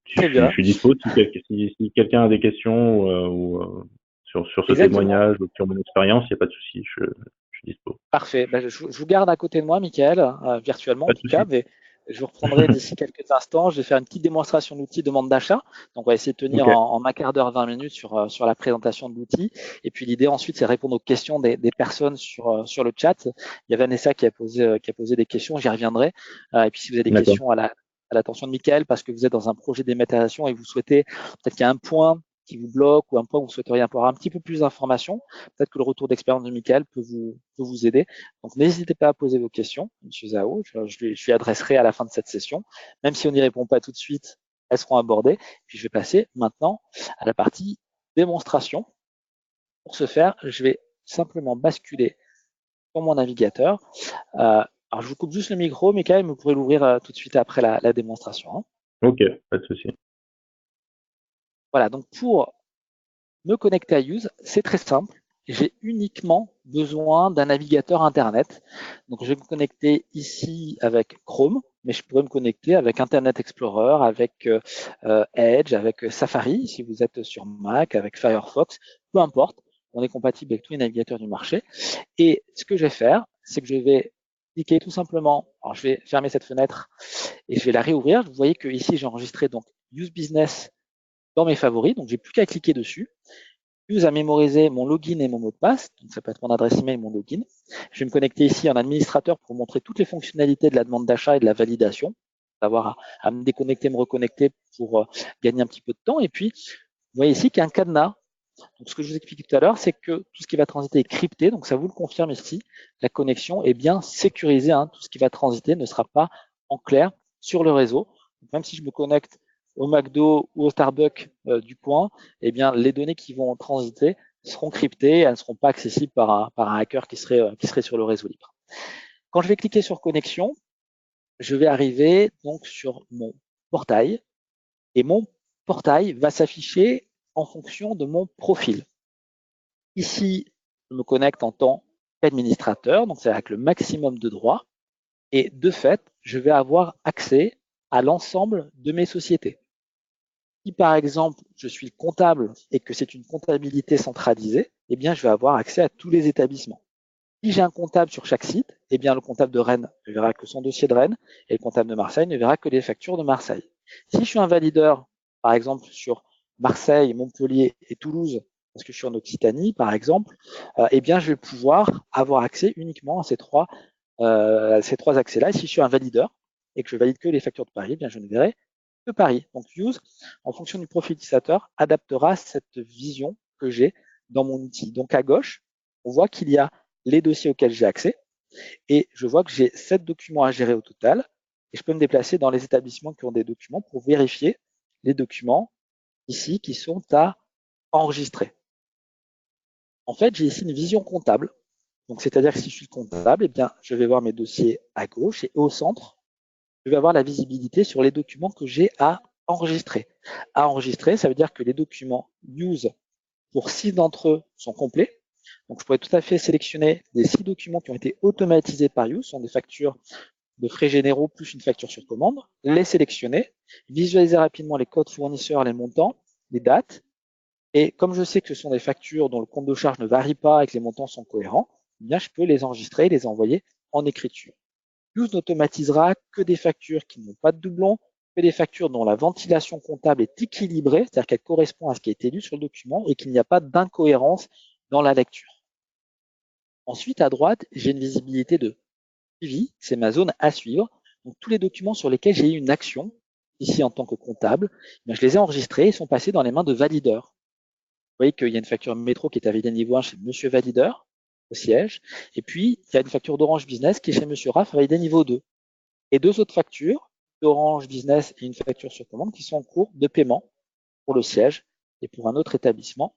Speaker 2: Je suis dispo si quelqu'un a des questions sur ce témoignage ou sur mon expérience, il n'y a pas de souci, je suis dispo.
Speaker 1: Parfait. Je vous garde à côté de moi, Michael, virtuellement en tout cas, mais je vous reprendrai d'ici quelques instants. Je vais faire une petite démonstration de l'outil demande d'achat. Donc, on va essayer de tenir en un quart d'heure, 20 minutes sur la présentation de l'outil. Et puis, l'idée ensuite, c'est répondre aux questions des personnes sur le chat. Il y a Vanessa qui a posé des questions, j'y reviendrai. Et puis, si vous avez des questions à l'attention de Michael, parce que vous êtes dans un projet d'émétalisation et vous souhaitez, peut-être qu'il y a un point qui vous bloque ou un point où vous souhaiteriez avoir un petit peu plus d'informations, peut-être que le retour d'expérience de Michael peut vous aider. Donc, n'hésitez pas à poser vos questions, Monsieur Zhao. Je lui adresserai à la fin de cette session. Même si on n'y répond pas tout de suite, elles seront abordées. Puis, je vais passer maintenant à la partie démonstration. Pour ce faire, je vais simplement basculer sur mon navigateur. Alors, je vous coupe juste le micro, Michael, mais vous pourrez l'ouvrir tout de suite après la démonstration.
Speaker 2: Ok, pas de souci.
Speaker 1: Voilà, donc pour me connecter à Use, c'est très simple. J'ai uniquement besoin d'un navigateur Internet. Donc, je vais me connecter ici avec Chrome, mais je pourrais me connecter avec Internet Explorer, avec Edge, avec Safari, si vous êtes sur Mac, avec Firefox, peu importe. On est compatible avec tous les navigateurs du marché. Et ce que je vais faire, c'est que je vais cliquer tout simplement. Alors, je vais fermer cette fenêtre et je vais la réouvrir. Vous voyez que ici, j'ai enregistré donc Use Business dans mes favoris. Donc, j'ai plus qu'à cliquer dessus. Use a mémorisé mon login et mon mot de passe, donc ça peut être mon adresse email et mon login. Je vais me connecter ici en administrateur pour montrer toutes les fonctionnalités de la demande d'achat et de la validation, savoir à me déconnecter, me reconnecter pour gagner un petit peu de temps. Et puis, vous voyez ici qu'il y a un cadenas. Donc, ce que je vous expliquais tout à l'heure, c'est que tout ce qui va transiter est crypté, donc ça vous le confirme ici. La connexion est bien sécurisée, hein. Tout ce qui va transiter ne sera pas en clair sur le réseau. Donc, même si je me connecte au McDo ou au Starbucks du coin, eh bien, les données qui vont transiter seront cryptées, elles ne seront pas accessibles par un hacker qui serait sur le réseau libre. Quand je vais cliquer sur connexion, je vais arriver donc sur mon portail et mon portail va s'afficher en fonction de mon profil. Ici, je me connecte en tant qu'administrateur, donc c'est avec le maximum de droits. Et de fait, je vais avoir accès à l'ensemble de mes sociétés. Si par exemple, je suis comptable et que c'est une comptabilité centralisée, eh bien, je vais avoir accès à tous les établissements. Si j'ai un comptable sur chaque site, eh bien, le comptable de Rennes ne verra que son dossier de Rennes et le comptable de Marseille ne verra que les factures de Marseille. Si je suis un valideur, par exemple, sur Marseille, Montpellier et Toulouse, parce que je suis en Occitanie, par exemple, eh bien, je vais pouvoir avoir accès uniquement à ces trois accès-là. Et si je suis un valideur et que je valide que les factures de Paris, eh bien, je ne verrai que Paris. Donc, Use, en fonction du profil utilisateur, adaptera cette vision que j'ai dans mon outil. Donc, à gauche, on voit qu'il y a les dossiers auxquels j'ai accès et je vois que j'ai 7 documents à gérer au total et je peux me déplacer dans les établissements qui ont des documents pour vérifier les documents ici qui sont à enregistrer. En fait, j'ai ici une vision comptable. Donc, c'est-à-dire que si je suis comptable, eh bien, je vais voir mes dossiers à gauche et au centre, je vais avoir la visibilité sur les documents que j'ai à enregistrer. À enregistrer, ça veut dire que les documents Use, pour 6 d'entre eux, sont complets. Donc, je pourrais tout à fait sélectionner les 6 documents qui ont été automatisés par Use, ce sont des factures de frais généraux plus une facture sur commande, les sélectionner, visualiser rapidement les codes fournisseurs, les montants, les dates. Et comme je sais que ce sont des factures dont le compte de charge ne varie pas et que les montants sont cohérents, eh bien, je peux les enregistrer et les envoyer en écriture. Use n'automatisera que des factures qui n'ont pas de doublons, que des factures dont la ventilation comptable est équilibrée, c'est-à-dire qu'elle correspond à ce qui a été lu sur le document et qu'il n'y a pas d'incohérence dans la lecture. Ensuite, à droite, j'ai une visibilité de suivi, c'est ma zone à suivre. Donc, tous les documents sur lesquels j'ai eu une action, ici en tant que comptable, je les ai enregistrés et sont passés dans les mains de valideurs. Vous voyez qu'il y a une facture métro qui est à validée niveau 1 chez Monsieur Valideur, au siège, et puis il y a une facture d'Orange Business qui est chez Monsieur Raff à validée niveau 2. Et 2 autres factures, d'Orange Business et une facture sur commande, qui sont en cours de paiement pour le siège et pour un autre établissement,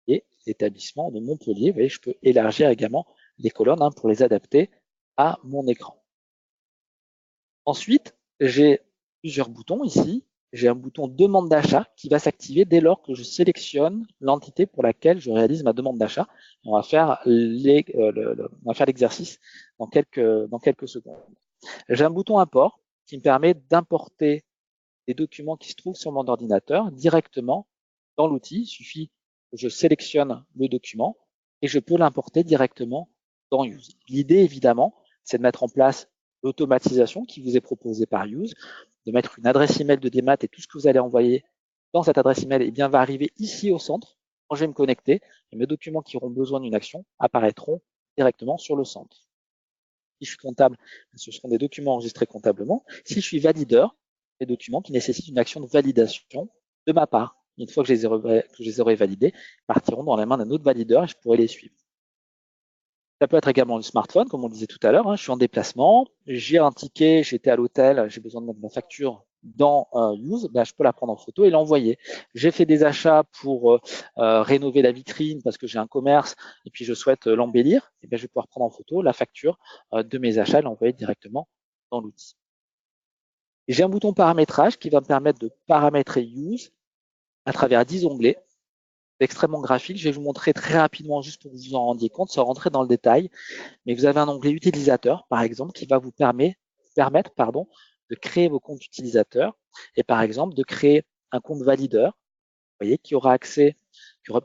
Speaker 1: et l'établissement de Montpellier. Vous voyez, je peux élargir également les colonnes pour les adapter à mon écran. Ensuite, j'ai plusieurs boutons ici. J'ai un bouton demande d'achat qui va s'activer dès lors que je sélectionne l'entité pour laquelle je réalise ma demande d'achat. On va faire l'exercice dans quelques secondes. J'ai un bouton import qui me permet d'importer les documents qui se trouvent sur mon ordinateur directement dans l'outil. Il suffit que je sélectionne le document et je peux l'importer directement dans Use. L'idée, évidemment, c'est de mettre en place l'automatisation qui vous est proposée par Use, de mettre une adresse email de démat et tout ce que vous allez envoyer dans cette adresse email va arriver ici au centre. Quand je vais me connecter, et mes documents qui auront besoin d'une action apparaîtront directement sur le centre. Si je suis comptable, ce seront des documents enregistrés comptablement. Si je suis valideur, des documents qui nécessitent une action de validation de ma part. Une fois que je les aurai validés, ils partiront dans les mains d'un autre valideur et je pourrai les suivre. Ça peut être également le smartphone, comme on le disait tout à l'heure. Je suis en déplacement, j'ai un ticket, j'étais à l'hôtel, j'ai besoin de mettre ma facture dans Use, je peux la prendre en photo et l'envoyer. J'ai fait des achats pour rénover la vitrine parce que j'ai un commerce et puis je souhaite l'embellir. Je vais pouvoir prendre en photo la facture de mes achats et l'envoyer directement dans l'outil. J'ai un bouton paramétrage qui va me permettre de paramétrer Use à travers 10 onglets. C'est extrêmement graphique. Je vais vous montrer très rapidement juste pour que vous vous en rendiez compte, sans rentrer dans le détail. Mais vous avez un onglet utilisateur, par exemple, qui va vous permettre de créer vos comptes utilisateurs et par exemple de créer un compte valideur, vous voyez, qui aura accès,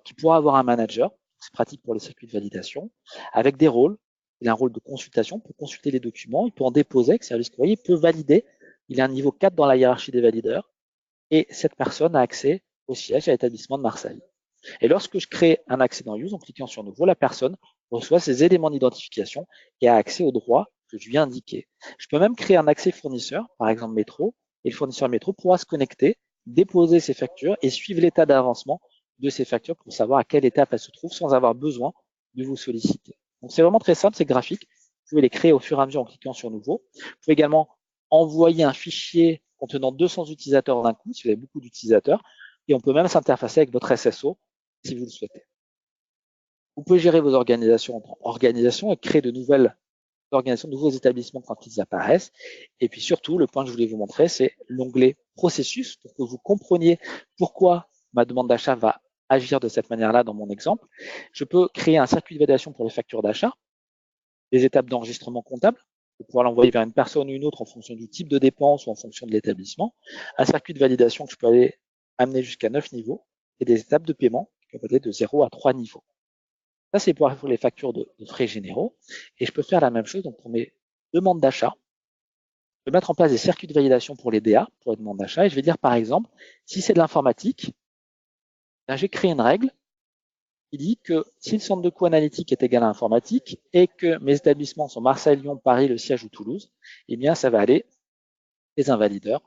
Speaker 1: qui pourra avoir un manager. C'est pratique pour les circuits de validation, avec des rôles. Il a un rôle de consultation pour consulter les documents. Il peut en déposer avec service courrier. Il peut valider. Il est un niveau 4 dans la hiérarchie des valideurs. Et cette personne a accès au siège à l'établissement de Marseille. Et lorsque je crée un accès dans Use, en cliquant sur Nouveau, la personne reçoit ces éléments d'identification et a accès aux droits que je viens indiquer. Je peux même créer un accès fournisseur, par exemple Métro, et le fournisseur Métro pourra se connecter, déposer ses factures et suivre l'état d'avancement de ces factures pour savoir à quelle étape elles se trouvent sans avoir besoin de vous solliciter. Donc c'est vraiment très simple, c'est graphique. Vous pouvez les créer au fur et à mesure en cliquant sur Nouveau. Vous pouvez également envoyer un fichier contenant 200 utilisateurs d'un coup, si vous avez beaucoup d'utilisateurs, et on peut même s'interfacer avec votre SSO si vous le souhaitez. Vous pouvez gérer vos organisations en organisation et créer de nouvelles organisations, de nouveaux établissements quand ils apparaissent. Et puis surtout, le point que je voulais vous montrer, c'est l'onglet processus pour que vous compreniez pourquoi ma demande d'achat va agir de cette manière-là dans mon exemple. Je peux créer un circuit de validation pour les factures d'achat, des étapes d'enregistrement comptable, pour pouvoir l'envoyer vers une personne ou une autre en fonction du type de dépense ou en fonction de l'établissement, un circuit de validation que je peux aller amener jusqu'à 9 niveaux et des étapes de paiement qui peuvent aller de 0 à 3 niveaux. Ça, c'est pour les factures de frais généraux. Et je peux faire la même chose donc pour mes demandes d'achat. Je peux mettre en place des circuits de validation pour les DA, pour les demandes d'achat. Et je vais dire, par exemple, si c'est de l'informatique, j'ai créé une règle qui dit que si le centre de coût analytique est égal à informatique et que mes établissements sont Marseille, Lyon, Paris, le siège ou Toulouse, eh bien, ça va aller les invalideurs.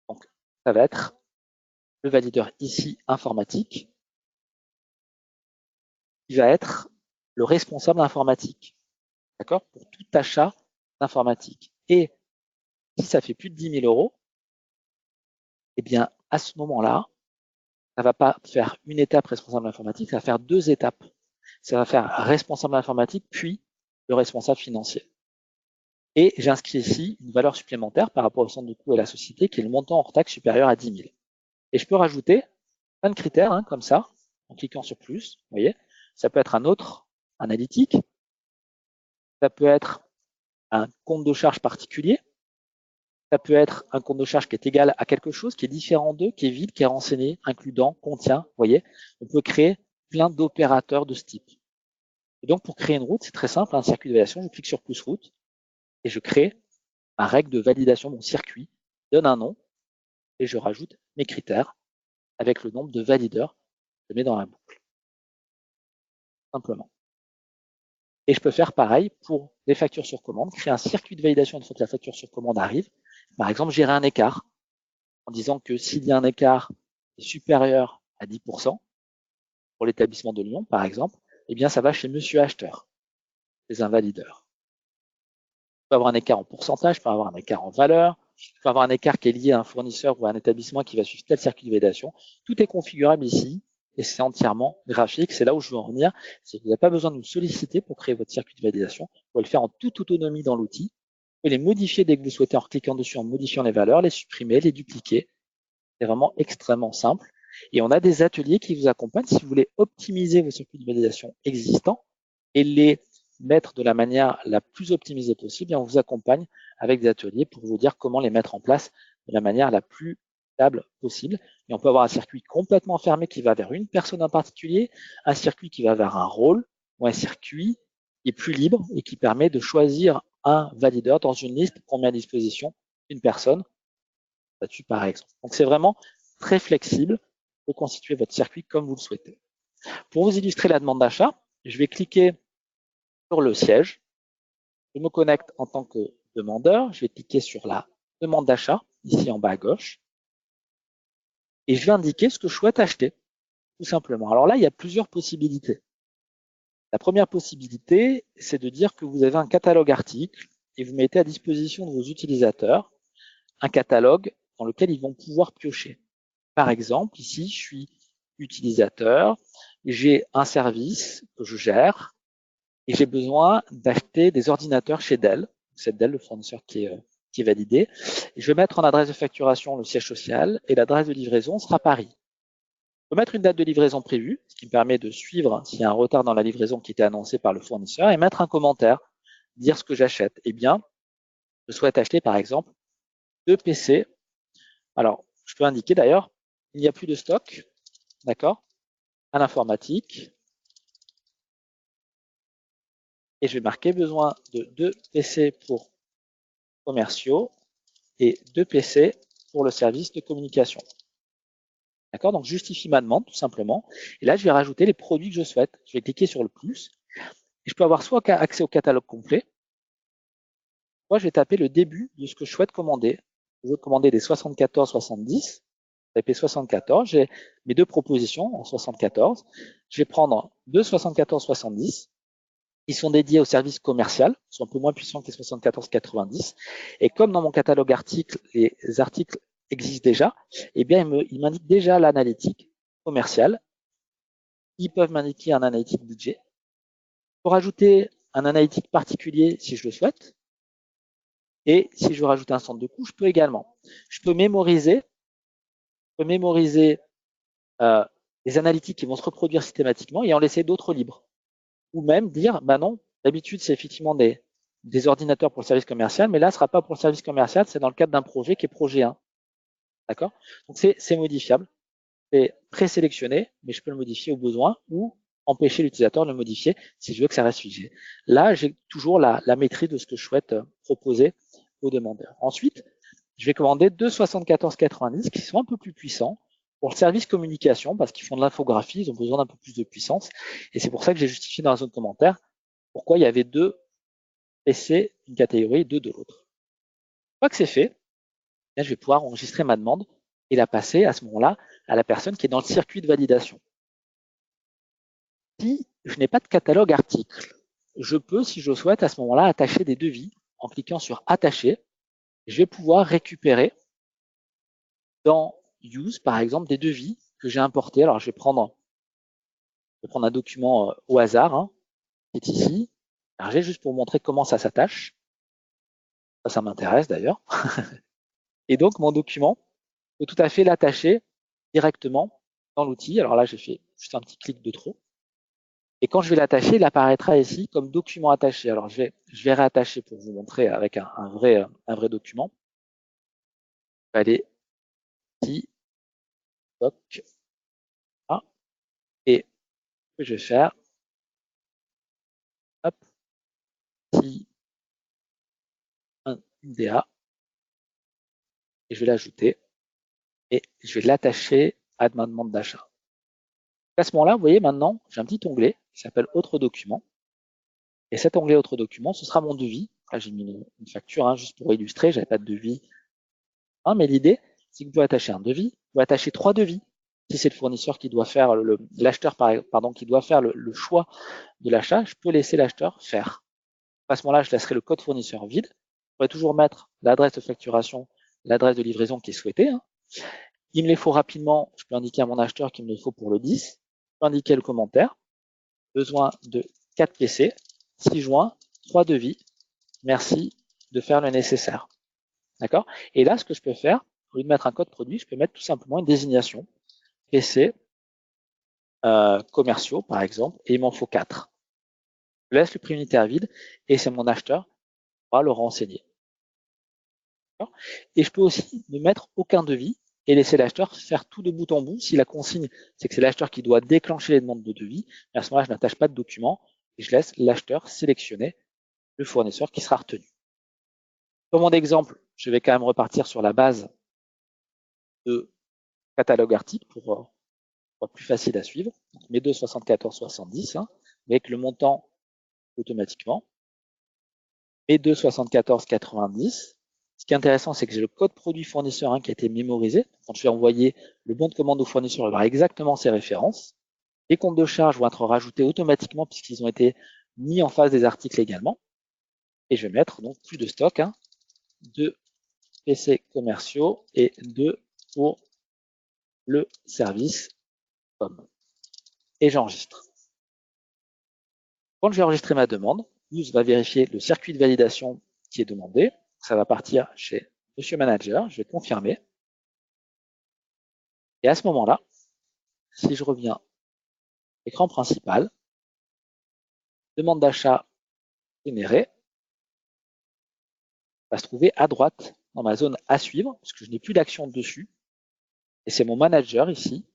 Speaker 1: Donc, ça va être le valideur ici informatique qui va être le responsable informatique, d'accord, pour tout achat d'informatique. Et si ça fait plus de 10 000 euros, eh bien, à ce moment-là, ça ne va pas faire une étape responsable informatique, ça va faire 2 étapes. Ça va faire responsable informatique, puis le responsable financier. Et j'inscris ici une valeur supplémentaire par rapport au centre de coût et la société qui est le montant hors taxe supérieur à 10 000. Et je peux rajouter plein de critères, comme ça, en cliquant sur plus. Vous voyez, ça peut être un autre analytique, ça peut être un compte de charge particulier, ça peut être un compte de charge qui est égal à quelque chose, qui est différent d'eux, qui est vide, qui est renseigné, includant, contient. Vous voyez, on peut créer plein d'opérateurs de ce type. Et donc, pour créer une route, c'est très simple, un circuit de validation, je clique sur plus route et je crée ma règle de validation, mon circuit, donne un nom et je rajoute mes critères avec le nombre de valideurs que je mets dans la boucle. Simplement. Et je peux faire pareil pour les factures sur commande, créer un circuit de validation une fois que la facture sur commande arrive. Par exemple, gérer un écart en disant que s'il y a un écart supérieur à 10% pour l'établissement de Lyon, par exemple, eh bien, ça va chez monsieur acheteur, les invalideurs. Je peux avoir un écart en pourcentage, je peux avoir un écart en valeur, je peux avoir un écart qui est lié à un fournisseur ou à un établissement qui va suivre tel circuit de validation. Tout est configurable ici et c'est entièrement graphique. C'est là où je veux en venir. C'est que vous n'avez pas besoin de nous solliciter pour créer votre circuit de validation. Vous pouvez le faire en toute autonomie dans l'outil. Vous pouvez les modifier dès que vous souhaitez en cliquant dessus, en modifiant les valeurs, les supprimer, les dupliquer. C'est vraiment extrêmement simple. Et on a des ateliers qui vous accompagnent si vous voulez optimiser vos circuits de validation existants et les mettre de la manière la plus optimisée possible. Et on vous accompagne avec des ateliers pour vous dire comment les mettre en place de la manière la plus stable possible. Et on peut avoir un circuit complètement fermé qui va vers une personne en particulier, un circuit qui va vers un rôle ou un circuit qui est plus libre et qui permet de choisir un valideur dans une liste qu'on met à disposition d'une personne là-dessus par exemple. Donc c'est vraiment très flexible de constituer votre circuit comme vous le souhaitez. Pour vous illustrer la demande d'achat, je vais cliquer sur le siège. Je me connecte en tant que demandeur. Je vais cliquer sur la demande d'achat, ici en bas à gauche. Et je vais indiquer ce que je souhaite acheter, tout simplement. Alors là, il y a plusieurs possibilités. La première possibilité, c'est de dire que vous avez un catalogue article et vous mettez à disposition de vos utilisateurs un catalogue dans lequel ils vont pouvoir piocher. Par exemple, ici, je suis utilisateur, j'ai un service que je gère et j'ai besoin d'acheter des ordinateurs chez Dell. C'est Dell, le fournisseur qui est validé. Et je vais mettre en adresse de facturation le siège social et l'adresse de livraison sera Paris. Je peux mettre une date de livraison prévue, ce qui me permet de suivre s'il y a un retard dans la livraison qui était annoncé par le fournisseur et mettre un commentaire, dire ce que j'achète. Eh bien, je souhaite acheter par exemple 2 PC. Alors, je peux indiquer d'ailleurs, il n'y a plus de stock, d'accord, à l'informatique. Et je vais marquer besoin de 2 PC pour commerciaux et 2 PC pour le service de communication. D'accord? Donc, je justifie ma demande, tout simplement. Et là, je vais rajouter les produits que je souhaite. Je vais cliquer sur le plus. Et je peux avoir soit accès au catalogue complet, soit je vais taper le début de ce que je souhaite commander. Je veux commander des 74-70. Taper 74. J'ai mes deux propositions en 74. Je vais prendre deux 74-70. Ils sont dédiés au service commercial, ils sont un peu moins puissants que les 74-90. Et comme dans mon catalogue article, les articles existent déjà, eh bien, ils m'indiquent déjà l'analytique commerciale. Ils peuvent m'indiquer un analytique budget. Pour ajouter un analytique particulier si je le souhaite. Et si je veux rajouter un centre de coût, je peux également. Je peux mémoriser les analytiques qui vont se reproduire systématiquement et en laisser d'autres libres. Ou même dire, bah non, d'habitude, c'est effectivement des ordinateurs pour le service commercial, mais là, ce ne sera pas pour le service commercial, c'est dans le cadre d'un projet qui est projet 1. D'accord? Donc, c'est modifiable. C'est présélectionné, mais je peux le modifier au besoin ou empêcher l'utilisateur de le modifier si je veux que ça reste figé. Là, j'ai toujours la maîtrise de ce que je souhaite proposer aux demandeurs. Ensuite, je vais commander deux 74-90 qui sont un peu plus puissants pour le service communication parce qu'ils font de l'infographie, ils ont besoin d'un peu plus de puissance. Et c'est pour ça que j'ai justifié dans la zone commentaire pourquoi il y avait deux PC d'une catégorie et deux de l'autre. Une fois que c'est fait, là, je vais pouvoir enregistrer ma demande et la passer à ce moment-là à la personne qui est dans le circuit de validation. Si je n'ai pas de catalogue article, je peux, si je souhaite, à ce moment-là, attacher des devis en cliquant sur Attacher. Je vais pouvoir récupérer dans Use, par exemple, des devis que j'ai importés. Alors, je vais prendre un document au hasard, qui est ici. J'ai juste pour montrer comment ça s'attache. Ça m'intéresse d'ailleurs. Et donc, mon document, je peux tout à fait l'attacher directement dans l'outil. Alors là, j'ai fait juste un petit clic de trop. Et quand je vais l'attacher, il apparaîtra ici comme document attaché. Alors, je vais réattacher pour vous montrer avec un vrai document. Je vais aller ici, toc, là, et ce que je vais faire, hop, ici, un DA, et je vais l'ajouter, et je vais l'attacher à ma demande d'achat. À ce moment-là, vous voyez maintenant, j'ai un petit onglet qui s'appelle Autre document. Et cet onglet Autre document, ce sera mon devis. Là, j'ai mis une facture juste pour illustrer, j'avais pas de devis. Mais l'idée, c'est que vous pouvez attacher un devis, vous pouvez attacher 3 devis. Si c'est le fournisseur qui doit faire l'acheteur, pardon, qui doit faire le choix de l'achat, je peux laisser l'acheteur faire. À ce moment-là, je laisserai le code fournisseur vide. Je pourrais toujours mettre l'adresse de facturation, l'adresse de livraison qui est souhaitée. Il me les faut rapidement, je peux indiquer à mon acheteur qu'il me les faut pour le 10. Je peux indiquer le commentaire. Besoin de 4 PC, 6 joints, 3 devis. Merci de faire le nécessaire. D'accord? Et là, ce que je peux faire, au lieu de mettre un code produit, je peux mettre tout simplement une désignation. PC commerciaux, par exemple, et il m'en faut 4. Je laisse le prix unitaire vide et c'est mon acheteur qui va le renseigner. Et je peux aussi ne mettre aucun devis et laisser l'acheteur faire tout de bout en bout. Si la consigne, c'est que c'est l'acheteur qui doit déclencher les demandes de devis, mais à ce moment-là, je n'attache pas de document et je laisse l'acheteur sélectionner le fournisseur qui sera retenu. Pour mon exemple, je vais quand même repartir sur la base de catalogue article pour plus facile à suivre. Donc, mes deux 74-70, avec le montant automatiquement. Mes deux 74-90. Ce qui est intéressant, c'est que j'ai le code produit fournisseur qui a été mémorisé. Quand je vais envoyer le bon de commande au fournisseur, il aura exactement ces références. Les comptes de charge vont être rajoutés automatiquement puisqu'ils ont été mis en face des articles également. Et je vais mettre donc plus de stock, 2 PC commerciaux et 2 pour le service com. Et j'enregistre. Quand je vais enregistrer ma demande, Use va vérifier le circuit de validation qui est demandé. Ça va partir chez Monsieur Manager. Je vais confirmer. Et à ce moment-là, si je reviens à l'écran principal, demande d'achat générée va se trouver à droite dans ma zone à suivre, parce que je n'ai plus d'action dessus. Et c'est mon manager ici,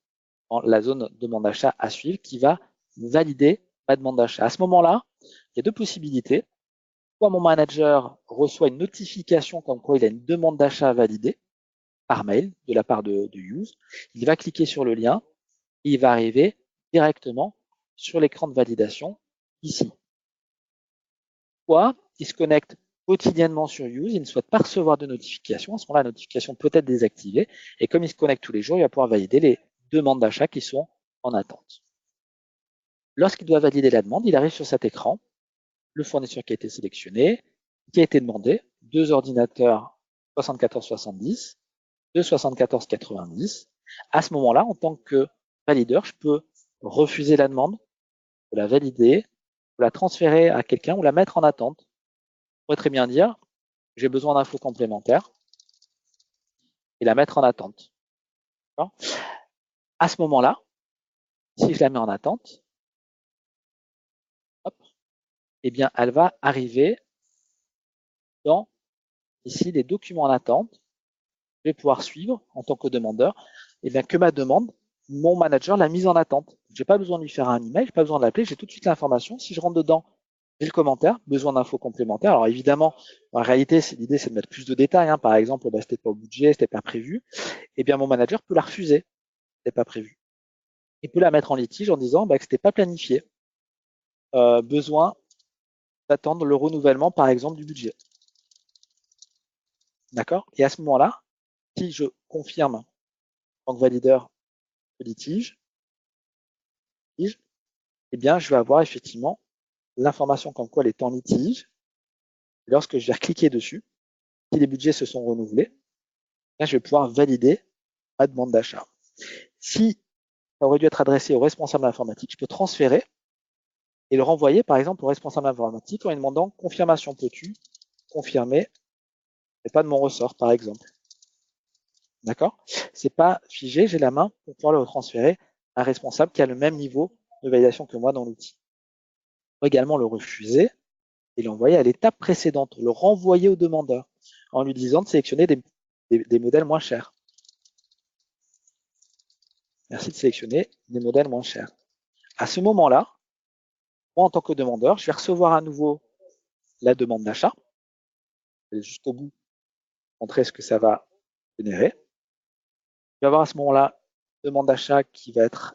Speaker 1: dans la zone demande d'achat à suivre, qui va valider ma demande d'achat. À ce moment-là, il y a deux possibilités. Soit mon manager reçoit une notification comme quoi il a une demande d'achat à valider, par mail de la part de Use. Il va cliquer sur le lien et il va arriver directement sur l'écran de validation ici. Soit il se connecte quotidiennement sur Use, il ne souhaite pas recevoir de notification. À ce moment-là, la notification peut être désactivée. Et comme il se connecte tous les jours, il va pouvoir valider les demandes d'achat qui sont en attente. Lorsqu'il doit valider la demande, il arrive sur cet écran, le fournisseur qui a été sélectionné, qui a été demandé, 2 ordinateurs 7470, 2 7490. À ce moment-là, en tant que valideur, je peux refuser la demande, la valider, la transférer à quelqu'un ou la mettre en attente. Je pourrais très bien dire, j'ai besoin d'infos complémentaires et la mettre en attente. À ce moment-là, si je la mets en attente, hop, eh bien, elle va arriver dans ici les documents en attente. Je vais pouvoir suivre en tant que demandeur, eh bien, que ma demande, mon manager l'a mise en attente. Je n'ai pas besoin de lui faire un email, je n'ai pas besoin de l'appeler, j'ai tout de suite l'information. Si je rentre dedans, j'ai le commentaire, besoin d'infos complémentaires. Alors évidemment, en réalité, l'idée c'est de mettre plus de détails. Par exemple, bah, c'était pas au budget, c'était pas prévu. Eh bien, mon manager peut la refuser, c'était pas prévu. Il peut la mettre en litige en disant bah, que c'était pas planifié. Besoin d'attendre le renouvellement, par exemple, du budget. D'accord? Et à ce moment-là, si je confirme en tant que valideur le litige, eh bien, je vais avoir effectivement l'information comme quoi elle est en litige. Et lorsque je vais cliquer dessus, si les budgets se sont renouvelés, là, je vais pouvoir valider ma demande d'achat. Si ça aurait dû être adressé au responsable informatique, je peux transférer et le renvoyer, par exemple, au responsable informatique en lui demandant confirmation. Peux-tu confirmer? C'est pas de mon ressort, par exemple. D'accord? C'est pas figé, j'ai la main pour pouvoir le transférer à un responsable qui a le même niveau de validation que moi dans l'outil. On peut également le refuser et l'envoyer à l'étape précédente, le renvoyer au demandeur en lui disant de sélectionner des modèles moins chers. Merci de sélectionner des modèles moins chers. À ce moment-là, moi, en tant que demandeur, je vais recevoir à nouveau la demande d'achat. Je vais jusqu'au bout montrer ce que ça va générer. Je vais avoir à ce moment-là demande d'achat qui va être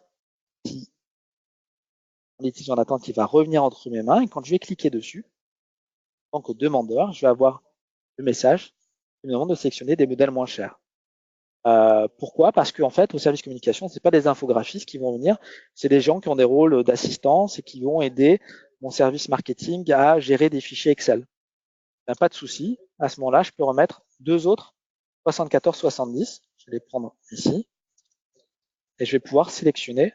Speaker 1: en litige en attente, qui va revenir entre mes mains. Et quand je vais cliquer dessus, en tant que demandeur, je vais avoir le message qui me demande de sélectionner des modèles moins chers. Pourquoi? Parce qu'en fait, au service communication, ce n'est pas des infographistes qui vont venir, c'est des gens qui ont des rôles d'assistance et qui vont aider mon service marketing à gérer des fichiers Excel. Pas de souci. À ce moment-là, je peux remettre deux autres 74-70. Je vais les prendre ici. Et je vais pouvoir sélectionner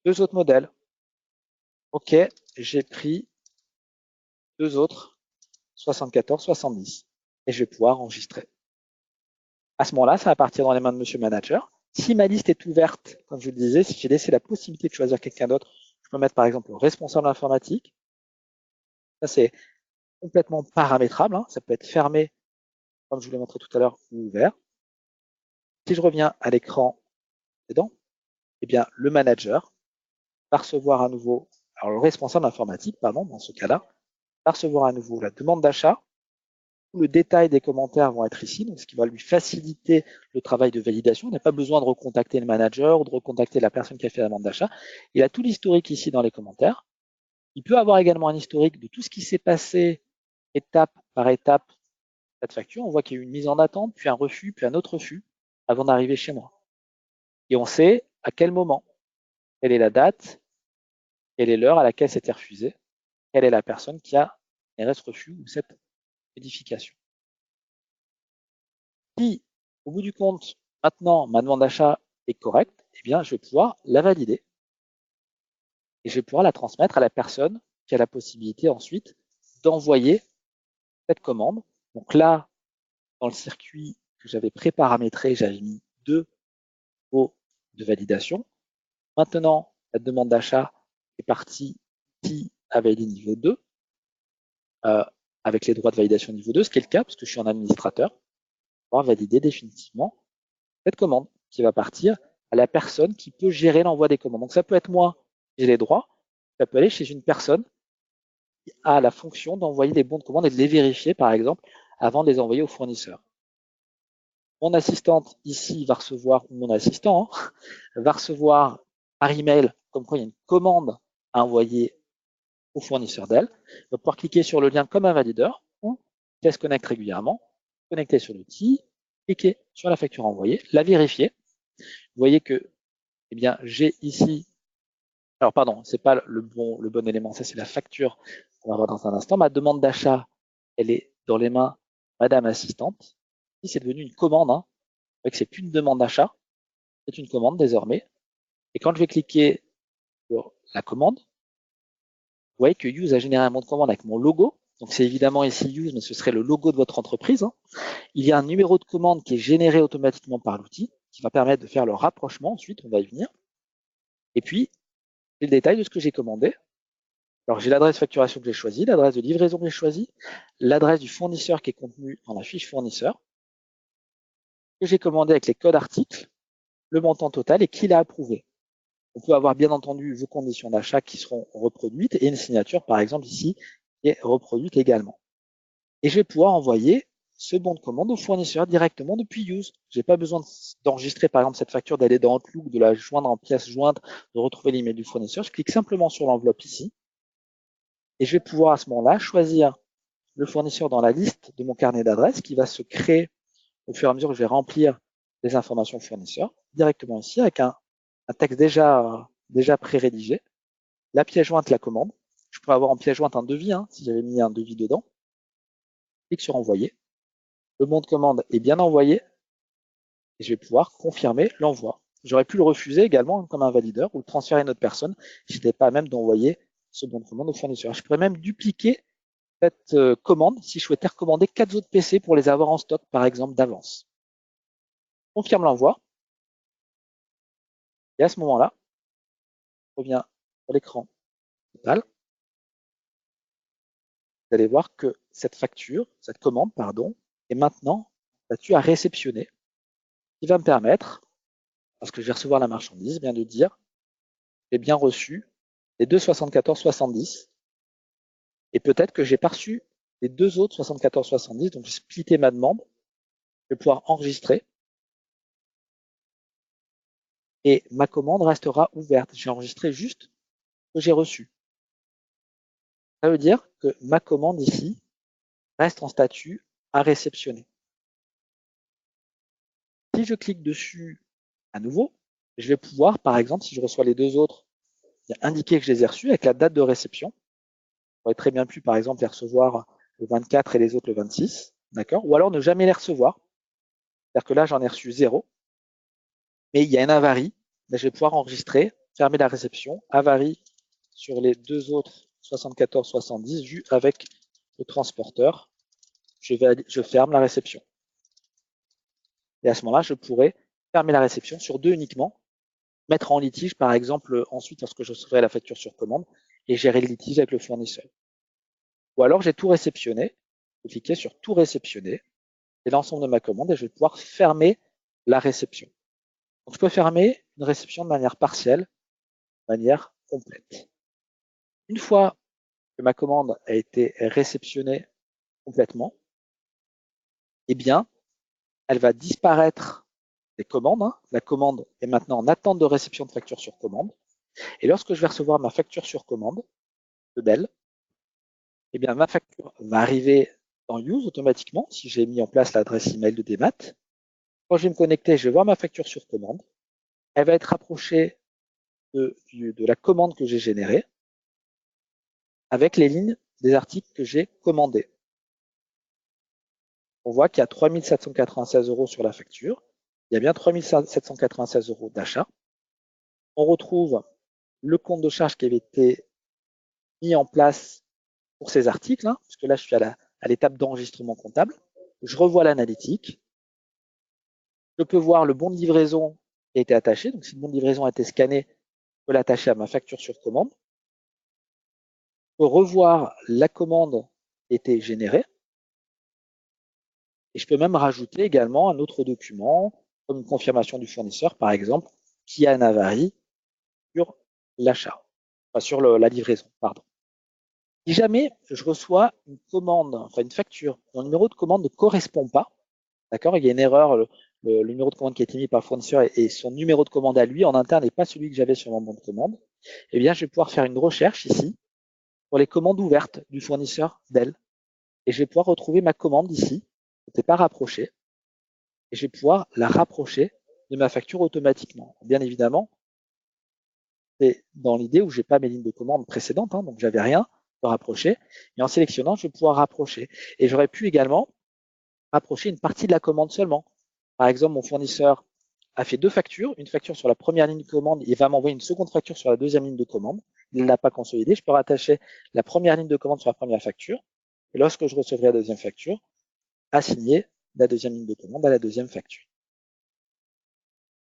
Speaker 1: deux autres modèles. OK, j'ai pris deux autres 74-70. Et je vais pouvoir enregistrer. À ce moment-là, ça va partir dans les mains de Monsieur Manager. Si ma liste est ouverte, comme je vous le disais, si j'ai laissé la possibilité de choisir quelqu'un d'autre, je peux mettre par exemple le responsable informatique. Ça, c'est complètement paramétrable. Ça peut être fermé, comme je vous l'ai montré tout à l'heure, ou ouvert. Si je reviens à l'écran dedans, eh bien, le manager va recevoir à nouveau, alors le responsable informatique, pardon, dans ce cas-là, va recevoir à nouveau la demande d'achat. Tout le détail des commentaires vont être ici, donc ce qui va lui faciliter le travail de validation. Il n'a pas besoin de recontacter le manager ou de recontacter la personne qui a fait la demande d'achat. Il a tout l'historique ici dans les commentaires. Il peut avoir également un historique de tout ce qui s'est passé étape par étape cette facture. On voit qu'il y a eu une mise en attente, puis un refus, puis un autre refus avant d'arriver chez moi. Et on sait à quel moment, quelle est la date, quelle est l'heure à laquelle c'était refusé, quelle est la personne qui a généré ce refus ou cette modification. Si, au bout du compte, maintenant, ma demande d'achat est correcte, eh bien, je vais pouvoir la valider et je vais pouvoir la transmettre à la personne qui a la possibilité ensuite d'envoyer cette commande. Donc là, dans le circuit que j'avais préparamétré, j'avais mis 2 niveaux de validation. Maintenant, la demande d'achat est partie ici avec les niveau 2, avec les droits de validation niveau 2, ce qui est le cas parce que je suis en administrateur, pour valider définitivement cette commande qui va partir à la personne qui peut gérer l'envoi des commandes. Donc ça peut être moi, j'ai les droits, ça peut aller chez une personne qui a la fonction d'envoyer les bons de commande et de les vérifier, par exemple, avant de les envoyer au fournisseur. mon assistante ici va recevoir, ou mon assistant va recevoir par email comme quoi il y a une commande à envoyer au fournisseur d'elle. Il va pouvoir cliquer sur le lien comme un valideur ou test connect régulièrement, connecter sur l'outil, cliquer sur la facture envoyée, la vérifier. Vous voyez que eh bien, j'ai ici, alors pardon, c'est pas le bon élément, ça c'est la facture qu'on va voir dans un instant. Ma demande d'achat, elle est dans les mains de Madame Assistante. Ici, c'est devenu une commande. Hein. Vous voyez que c'est plus une demande d'achat, c'est une commande désormais. Et quand je vais cliquer sur la commande, vous voyez que Use a généré un bon de commande avec mon logo. Donc c'est évidemment ici Use, mais ce serait le logo de votre entreprise. Hein. Il y a un numéro de commande qui est généré automatiquement par l'outil, qui va permettre de faire le rapprochement. Ensuite, on va y venir. Et puis, j'ai le détail de ce que j'ai commandé. Alors, j'ai l'adresse facturation que j'ai choisie, l'adresse de livraison que j'ai choisie, l'adresse du fournisseur qui est contenue dans la fiche fournisseur, que j'ai commandé avec les codes articles, le montant total et qui l'a approuvé. On peut avoir bien entendu vos conditions d'achat qui seront reproduites et une signature, par exemple ici, qui est reproduite également. Et je vais pouvoir envoyer ce bon de commande au fournisseur directement depuis Use. Je n'ai pas besoin d'enregistrer par exemple cette facture, d'aller dans Outlook, de la joindre en pièce jointe, de retrouver l'email du fournisseur. Je clique simplement sur l'enveloppe ici et je vais pouvoir à ce moment-là choisir le fournisseur dans la liste de mon carnet d'adresses qui va se créer au fur et à mesure que je vais remplir les informations fournisseurs directement ici avec un texte déjà pré-rédigé, la pièce jointe, la commande. Je pourrais avoir en pièce jointe un devis si j'avais mis un devis dedans. Clique sur envoyer. Le bon de commande est bien envoyé et je vais pouvoir confirmer l'envoi. J'aurais pu le refuser également comme un valideur ou le transférer à une autre personne si je n'étais pas à même d'envoyer ce bon de commande au fournisseur. Je pourrais même dupliquer cette commande si je souhaitais recommander 4 autres PC pour les avoir en stock, par exemple, d'avance. Confirme l'envoi. Et à ce moment-là, je reviens sur l'écran total. Vous allez voir que cette commande, est maintenant statut à réceptionner, qui va me permettre, parce que je vais recevoir la marchandise, bien de dire j'ai bien reçu les deux 74,70 et peut-être que j'ai pas reçu les deux autres 74,70, donc j'ai splitté ma demande. Je vais pouvoir enregistrer et ma commande restera ouverte. J'ai enregistré juste ce que j'ai reçu. Ça veut dire que ma commande ici reste en statut à réceptionner. Si je clique dessus à nouveau, je vais pouvoir, par exemple, si je reçois les deux autres, indiquer que je les ai reçus avec la date de réception. J'aurais très bien pu, par exemple, les recevoir le 24 et les autres le 26, d'accord? Ou alors ne jamais les recevoir. C'est-à-dire que là, j'en ai reçu 0, mais il y a une avarie. Mais je vais pouvoir enregistrer, fermer la réception, avarie sur les deux autres 74,70 vu avec le transporteur. Je ferme la réception. Et à ce moment-là, je pourrais fermer la réception sur 2 uniquement, mettre en litige, par exemple, ensuite, lorsque je recevrai la facture sur commande, et gérer le litige avec le fournisseur. Ou alors, j'ai tout réceptionné, je vais cliquer sur tout réceptionner, c'est l'ensemble de ma commande, et je vais pouvoir fermer la réception. Donc, je peux fermer une réception de manière partielle, de manière complète. Une fois que ma commande a été réceptionnée complètement, eh bien, elle va disparaître des commandes. La commande est maintenant en attente de réception de facture sur commande. Et lorsque je vais recevoir ma facture sur commande de Bell, eh bien, ma facture va arriver dans Use automatiquement si j'ai mis en place l'adresse email de Demat. Quand je vais me connecter, je vais voir ma facture sur commande. Elle va être rapprochée de la commande que j'ai générée avec les lignes des articles que j'ai commandés. On voit qu'il y a 3 796 € sur la facture. Il y a bien 3 796 € d'achat. On retrouve le compte de charge qui avait été mis en place pour ces articles, puisque là, je suis à l'étape d'enregistrement comptable. Je revois l'analytique. Je peux voir le bon de livraison qui a été attaché. Donc, si le bon de livraison a été scanné, je peux l'attacher à ma facture sur commande. Je peux revoir la commande qui a été générée. Et je peux même rajouter également un autre document, comme une confirmation du fournisseur, par exemple, qui a une avarie sur l'achat, enfin sur la livraison, pardon. Si jamais je reçois une commande, enfin une facture, dont le numéro de commande ne correspond pas, d'accord, il y a une erreur, le numéro de commande qui a été mis par le fournisseur et son numéro de commande à lui en interne n'est pas celui que j'avais sur mon bon de commande, eh bien, je vais pouvoir faire une recherche ici pour les commandes ouvertes du fournisseur Dell. Et je vais pouvoir retrouver ma commande ici, qui n'était pas rapprochée, et je vais pouvoir la rapprocher de ma facture automatiquement. Bien évidemment, c'est dans l'idée où je n'ai pas mes lignes de commande précédentes, hein, donc j'avais rien de rapprocher. Et en sélectionnant, je vais pouvoir rapprocher. Et j'aurais pu également rapprocher une partie de la commande seulement. Par exemple, mon fournisseur a fait deux factures, une facture sur la première ligne de commande, il va m'envoyer une seconde facture sur la deuxième ligne de commande. Il ne l'a pas consolidé. Je peux rattacher la première ligne de commande sur la première facture. Et lorsque je recevrai la deuxième facture, assigner la deuxième ligne de commande à la deuxième facture.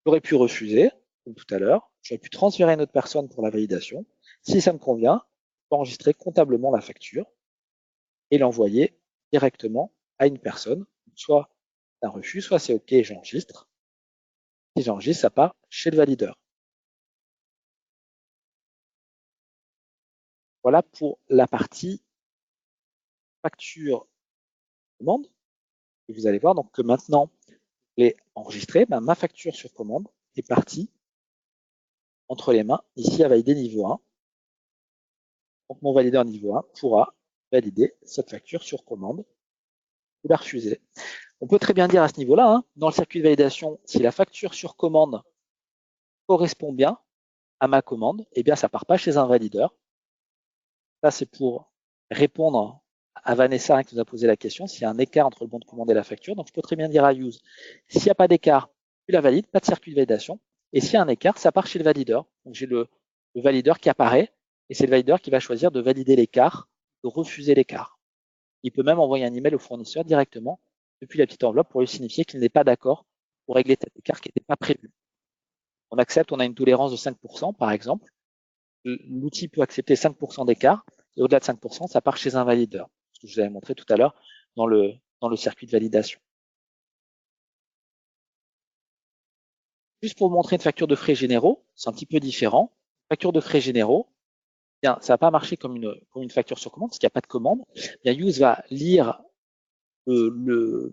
Speaker 1: J'aurais pu refuser, comme tout à l'heure. J'aurais pu transférer à une autre personne pour la validation. Si ça me convient, je peux enregistrer comptablement la facture et l'envoyer directement à une personne. Soit un refus, soit c'est OK, j'enregistre. Si j'enregistre, ça part chez le valideur. Voilà pour la partie facture commande. Et vous allez voir donc que maintenant, je l'ai enregistré, ma facture sur commande est partie entre les mains, ici à valider niveau 1. Donc mon valideur niveau 1 pourra valider cette facture sur commande ou la refuser. On peut très bien dire à ce niveau-là, hein, dans le circuit de validation, si la facture sur commande correspond bien à ma commande, eh bien ça ne part pas chez un valideur. Ça, c'est pour répondre à Vanessa qui nous a posé la question, s'il y a un écart entre le bon de commande et la facture. Donc je peux très bien dire à Use, s'il n'y a pas d'écart, tu la valides, pas de circuit de validation. Et s'il y a un écart, ça part chez le valideur. Donc j'ai le valideur qui apparaît, et c'est le valideur qui va choisir de valider l'écart, de refuser l'écart. Il peut même envoyer un email au fournisseur directement depuis la petite enveloppe pour lui signifier qu'il n'est pas d'accord pour régler cet écart qui n'était pas prévu. On accepte, on a une tolérance de 5%, par exemple. L'outil peut accepter 5% d'écart, et au-delà de 5%, ça part chez un valideur, ce que je vous avais montré tout à l'heure dans le circuit de validation. Juste pour vous montrer une facture de frais généraux, c'est un petit peu différent. Facture de frais généraux, bien, ça ne va pas marcher comme une facture sur commande, parce qu'il n'y a pas de commande. Bien, Use va lire le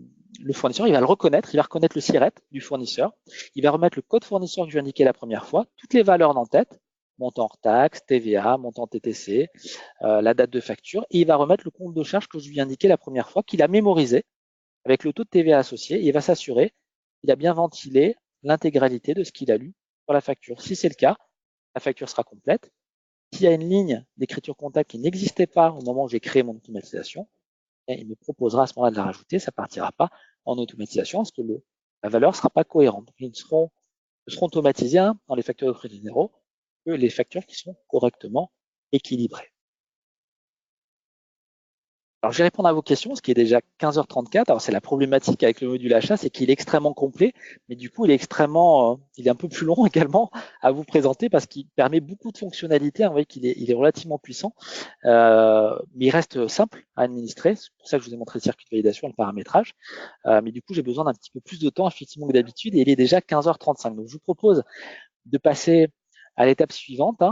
Speaker 1: fournisseur, il va le reconnaître, il va reconnaître le SIRET du fournisseur, il va remettre le code fournisseur que je lui ai indiqué la première fois, toutes les valeurs en tête, montant hors taxe, TVA, montant TTC, la date de facture, et il va remettre le compte de charge que je lui ai indiqué la première fois, qu'il a mémorisé avec le taux de TVA associé, et il va s'assurer qu'il a bien ventilé l'intégralité de ce qu'il a lu sur la facture. Si c'est le cas, la facture sera complète. S'il y a une ligne d'écriture comptable qui n'existait pas au moment où j'ai créé mon automatisation, il me proposera à ce moment-là de la rajouter, ça ne partira pas en automatisation parce que la valeur ne sera pas cohérente. Donc, ils ne seront automatisés dans les factures de frais généraux que les factures qui sont correctement équilibrées. Alors, je vais répondre à vos questions, ce qui est déjà 15h34. Alors, c'est la problématique avec le module achat, c'est qu'il est extrêmement complet, mais du coup, il est un peu plus long également à vous présenter parce qu'il permet beaucoup de fonctionnalités. Vous voyez qu'il est relativement puissant, mais il reste simple à administrer. C'est pour ça que je vous ai montré le circuit de validation et le paramétrage. Mais du coup, j'ai besoin d'un petit peu plus de temps, effectivement, que d'habitude, et il est déjà 15h35. Donc, je vous propose de passer à l'étape suivante,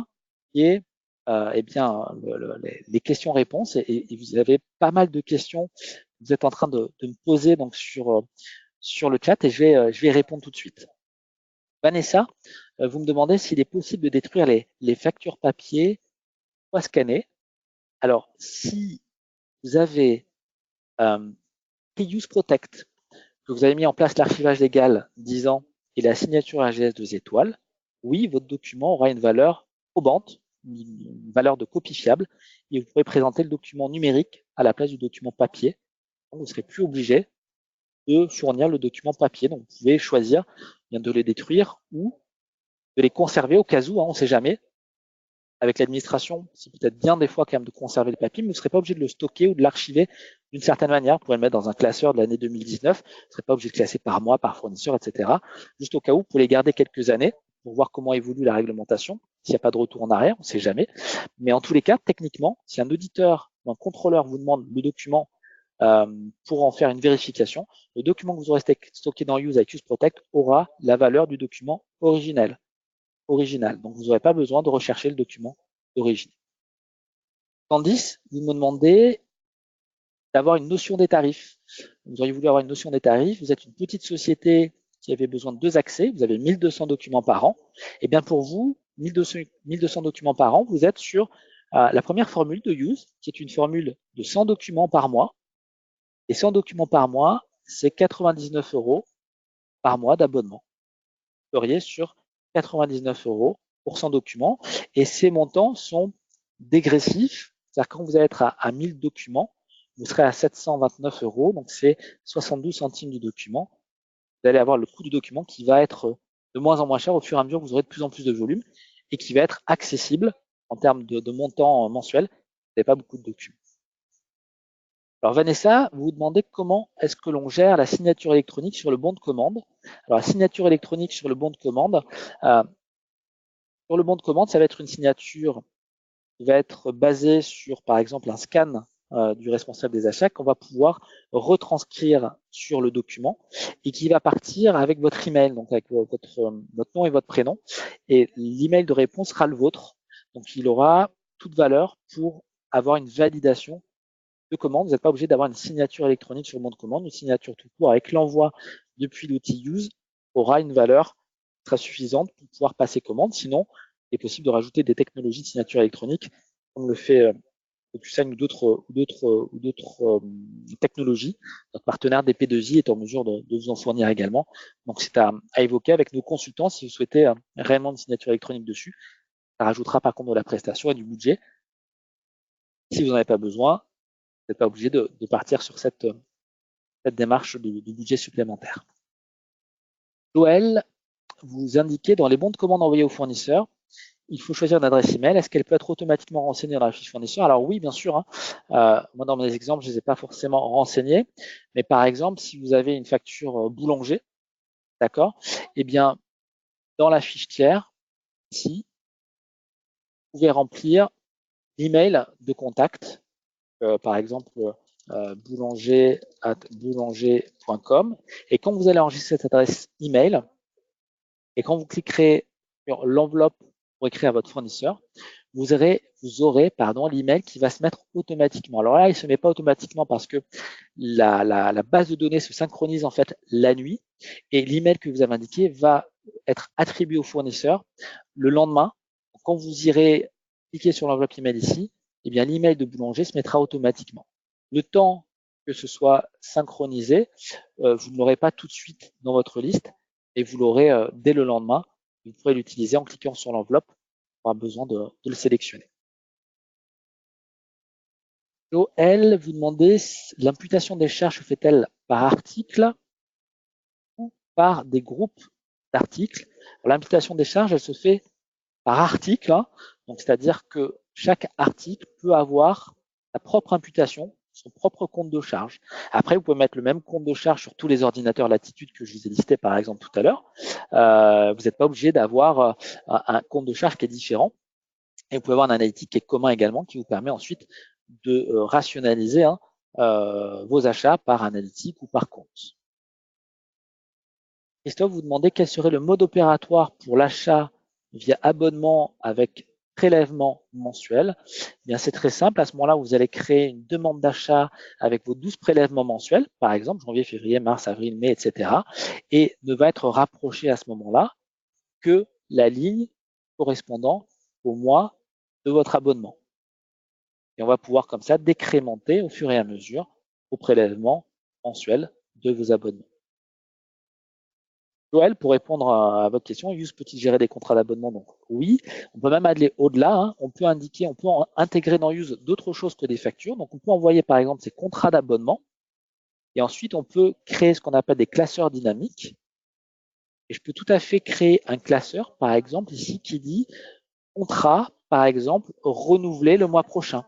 Speaker 1: qui est eh bien, les questions-réponses, et vous avez pas mal de questions que vous êtes en train de me poser donc sur le chat, et je vais y répondre tout de suite. Vanessa, vous me demandez s'il est possible de détruire les factures papier ou scanner. Alors, si vous avez Use Protect, que vous avez mis en place l'archivage légal disant et la signature RGS 2 étoiles, oui, votre document aura une valeur probante, une valeur de copie fiable, et vous pourrez présenter le document numérique à la place du document papier. Donc, vous ne serez plus obligé de fournir le document papier. Donc, vous pouvez choisir bien de les détruire ou de les conserver au cas où, on ne sait jamais. Avec l'administration, c'est peut-être bien des fois quand même de conserver le papier, mais vous ne serez pas obligé de le stocker ou de l'archiver d'une certaine manière. Vous pouvez le mettre dans un classeur de l'année 2019. Vous ne serez pas obligé de classer par mois, par fournisseur, etc. Juste au cas où, vous pouvez les garder quelques années pour voir comment évolue la réglementation. S'il n'y a pas de retour en arrière, on ne sait jamais. Mais en tous les cas, techniquement, si un auditeur ou un contrôleur vous demande le document pour en faire une vérification, le document que vous aurez stocké dans Use avec Use Protect aura la valeur du document original. Donc, vous n'aurez pas besoin de rechercher le document d'origine. Candice, vous me demandez d'avoir une notion des tarifs. Vous auriez voulu avoir une notion des tarifs. Vous êtes une petite société qui avez besoin de 2 accès, vous avez 1200 documents par an, et bien pour vous, 1200 documents par an, vous êtes sur la première formule de Use, qui est une formule de 100 documents par mois. Et 100 documents par mois, c'est 99 € par mois d'abonnement. Vous seriez sur 99 € pour 100 documents. Et ces montants sont dégressifs. C'est-à-dire quand vous allez être à 1000 documents, vous serez à 729 €. Donc c'est 72 centimes du document. Vous allez avoir le coût du document qui va être de moins en moins cher au fur et à mesure que vous aurez de plus en plus de volume et qui va être accessible en termes de montant mensuel. Vous n'avez pas beaucoup de documents. Alors Vanessa, vous vous demandez comment est-ce que l'on gère la signature électronique sur le bon de commande. Alors la signature électronique sur le bon de commande, ça va être une signature qui va être basée sur, par exemple, un scan du responsable des achats qu'on va pouvoir retranscrire sur le document et qui va partir avec votre email, donc avec votre nom et votre prénom. Et l'email de réponse sera le vôtre. Donc il aura toute valeur pour avoir une validation de commande. Vous n'êtes pas obligé d'avoir une signature électronique sur le bon de commande. Une signature tout court avec l'envoi depuis l'outil Use aura une valeur très suffisante pour pouvoir passer commande. Sinon, il est possible de rajouter des technologies de signature électronique comme le fait DocuSign ou d'autres technologies. Notre partenaire DP2I est en mesure de vous en fournir également. Donc c'est à évoquer avec nos consultants si vous souhaitez réellement une signature électronique dessus. Ça rajoutera par contre de la prestation et du budget. Si vous n'en avez pas besoin, vous n'êtes pas obligé de partir sur cette démarche de budget supplémentaire. Joël, vous indiquez dans les bons de commande envoyés au fournisseur, il faut choisir une adresse email. Est-ce qu'elle peut être automatiquement renseignée dans la fiche fournisseur? Alors oui, bien sûr. Moi, dans mes exemples, je ne les ai pas forcément renseignés. Mais par exemple, si vous avez une facture boulanger, d'accord, eh bien, dans la fiche tiers, ici, vous pouvez remplir l'email de contact, par exemple, boulanger@boulanger.com. Et quand vous allez enregistrer cette adresse email, et quand vous cliquerez sur l'enveloppe pour écrire à votre fournisseur, vous aurez l'email qui va se mettre automatiquement. Alors là, il ne se met pas automatiquement parce que la base de données se synchronise en fait la nuit et l'email que vous avez indiqué va être attribué au fournisseur le lendemain. Quand vous irez cliquer sur l'enveloppe email ici, eh bien l'email de boulanger se mettra automatiquement. Le temps que ce soit synchronisé, vous ne l'aurez pas tout de suite dans votre liste et vous l'aurez dès le lendemain. Vous pourrez l'utiliser en cliquant sur l'enveloppe. On aura besoin de le sélectionner. Joël, vous demandez l'imputation des charges se fait-elle par article ou par des groupes d'articles? L'imputation des charges, elle se fait par article, donc c'est-à-dire que chaque article peut avoir sa propre imputation, son propre compte de charge. Après, vous pouvez mettre le même compte de charge sur tous les ordinateurs Latitude que je vous ai listé par exemple tout à l'heure. Vous n'êtes pas obligé d'avoir un compte de charge qui est différent. Et vous pouvez avoir un analytique qui est commun également, qui vous permet ensuite de rationaliser vos achats par analytique ou par compte. Christophe, vous demandez quel serait le mode opératoire pour l'achat via abonnement avec prélèvement mensuel. Bien, c'est très simple. À ce moment-là, vous allez créer une demande d'achat avec vos 12 prélèvements mensuels, par exemple janvier, février, mars, avril, mai, etc. Et ne va être rapproché à ce moment-là que la ligne correspondant au mois de votre abonnement. Et on va pouvoir comme ça décrémenter au fur et à mesure vos prélèvements mensuels de vos abonnements. Joël, pour répondre à votre question, Use peut-il gérer des contrats d'abonnement? Donc oui, on peut même aller au-delà. On peut intégrer dans Use d'autres choses que des factures. Donc on peut envoyer par exemple ces contrats d'abonnement et ensuite on peut créer ce qu'on appelle des classeurs dynamiques. Et je peux tout à fait créer un classeur, par exemple ici, qui dit contrat, par exemple, renouvelé le mois prochain.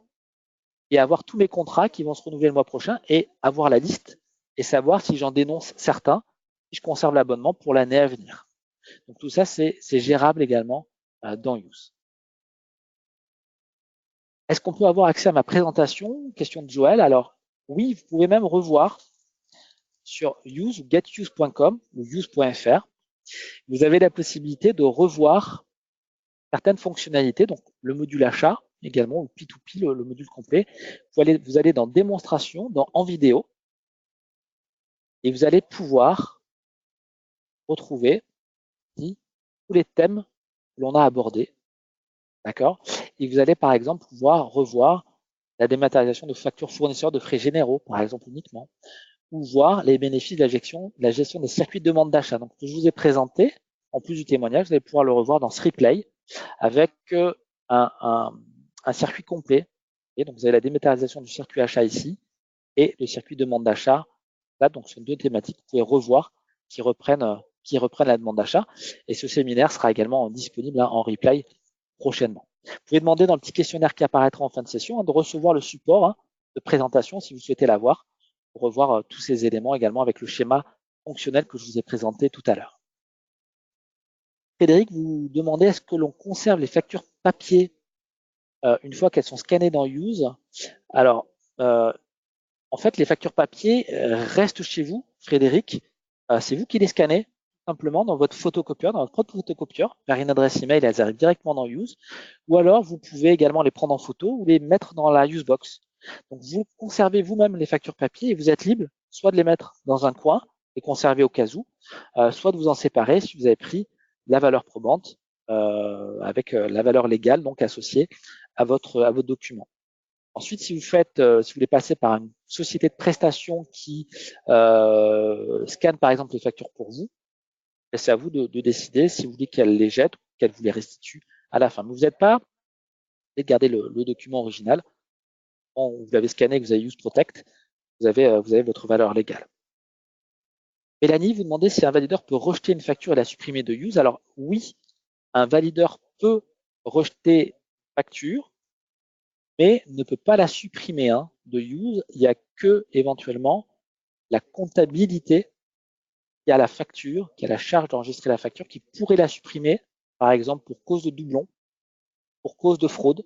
Speaker 1: Et avoir tous mes contrats qui vont se renouveler le mois prochain et avoir la liste et savoir si j'en dénonce certains, si je conserve l'abonnement pour l'année à venir. Donc tout ça, c'est gérable également dans Use. Est-ce qu'on peut avoir accès à ma présentation? Question de Joël. Alors oui, vous pouvez même revoir sur use ou getuse.com ou use.fr. Vous avez la possibilité de revoir certaines fonctionnalités, donc le module achat également, ou P2P, le module complet. Vous allez dans démonstration, en vidéo, et vous allez pouvoir retrouver ici tous les thèmes que l'on a abordés. D'accord? Et vous allez par exemple pouvoir revoir la dématérialisation de factures fournisseurs de frais généraux, par exemple uniquement, ou voir les bénéfices de la gestion des circuits de demande d'achat. Donc, que je vous ai présenté, en plus du témoignage, vous allez pouvoir le revoir dans ce replay avec un circuit complet. Et donc, vous avez la dématérialisation du circuit achat ici et le circuit de demande d'achat là. Donc, ce sont deux thématiques que vous pouvez revoir qui reprennent la demande d'achat. Et ce séminaire sera également disponible en replay prochainement. Vous pouvez demander dans le petit questionnaire qui apparaîtra en fin de session de recevoir le support de présentation si vous souhaitez l'avoir pour revoir tous ces éléments également avec le schéma fonctionnel que je vous ai présenté tout à l'heure. Frédéric, vous demandez est-ce que l'on conserve les factures papier une fois qu'elles sont scannées dans Use. Alors, en fait, les factures papier restent chez vous, Frédéric. C'est vous qui les scannez simplement dans votre photocopieur, dans votre propre photocopieur, vers une adresse email, elles arrivent directement dans Use. Ou alors, vous pouvez également les prendre en photo ou les mettre dans la Usebox. Donc, vous conservez vous-même les factures papier et vous êtes libre soit de les mettre dans un coin et conserver au cas où, soit de vous en séparer si vous avez pris la valeur probante avec la valeur légale donc associée à votre document. Ensuite, si vous voulez passer par une société de prestation qui scanne par exemple les factures pour vous, c'est à vous de décider si vous voulez qu'elle les jette ou qu'elle vous les restitue à la fin. Mais vous n'êtes pas obligé de garder le document original. Quand vous l'avez scanné et que vous avez Use Protect, vous avez votre valeur légale. Mélanie, vous demandez si un valideur peut rejeter une facture et la supprimer de Use. Alors oui, un valideur peut rejeter une facture, mais ne peut pas la supprimer de Use. Il n'y a que éventuellement la comptabilité qui a la facture, qui a la charge d'enregistrer la facture, qui pourrait la supprimer, par exemple pour cause de doublon, pour cause de fraude.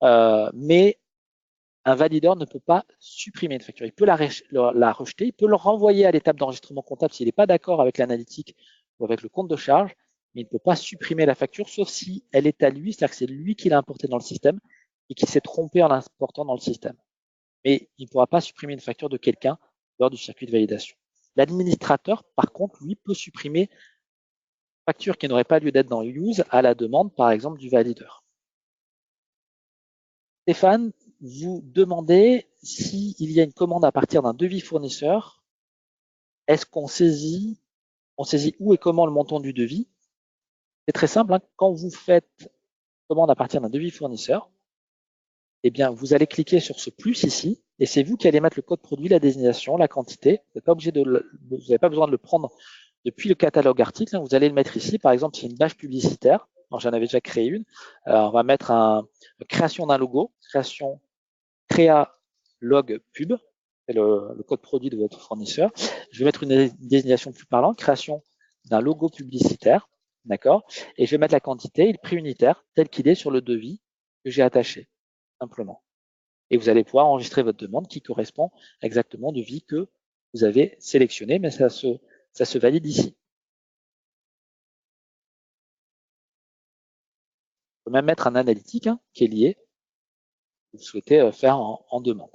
Speaker 1: Mais un valideur ne peut pas supprimer une facture. Il peut la rejeter, il peut le renvoyer à l'étape d'enregistrement comptable s'il n'est pas d'accord avec l'analytique ou avec le compte de charge, mais il ne peut pas supprimer la facture, sauf si elle est à lui, c'est-à-dire que c'est lui qui l'a importée dans le système et qui s'est trompé en l'important dans le système. Mais il ne pourra pas supprimer une facture de quelqu'un lors du circuit de validation. L'administrateur, par contre, lui, peut supprimer une facture qui n'aurait pas lieu d'être dans Use à la demande, par exemple, du valideur. Stéphane, vous demandez s'il y a une commande à partir d'un devis fournisseur, est-ce qu'on saisit où et comment le montant du devis? C'est très simple, quand vous faites commande à partir d'un devis fournisseur, eh bien, vous allez cliquer sur ce plus ici, et c'est vous qui allez mettre le code produit, la désignation, la quantité. Vous n'avez pas besoin de le prendre depuis le catalogue article, vous allez le mettre ici. Par exemple, c'est une page publicitaire. J'en avais déjà créé une. On va mettre création d'un logo, créa log pub, c'est le code produit de votre fournisseur. Je vais mettre une désignation plus parlante, création d'un logo publicitaire, d'accord? Et je vais mettre la quantité et le prix unitaire tel qu'il est sur le devis que j'ai attaché, simplement. Et vous allez pouvoir enregistrer votre demande qui correspond exactement au devis que vous avez sélectionné, mais ça se valide ici. On peut même mettre un analytique qui est lié, que vous souhaitez faire en demande.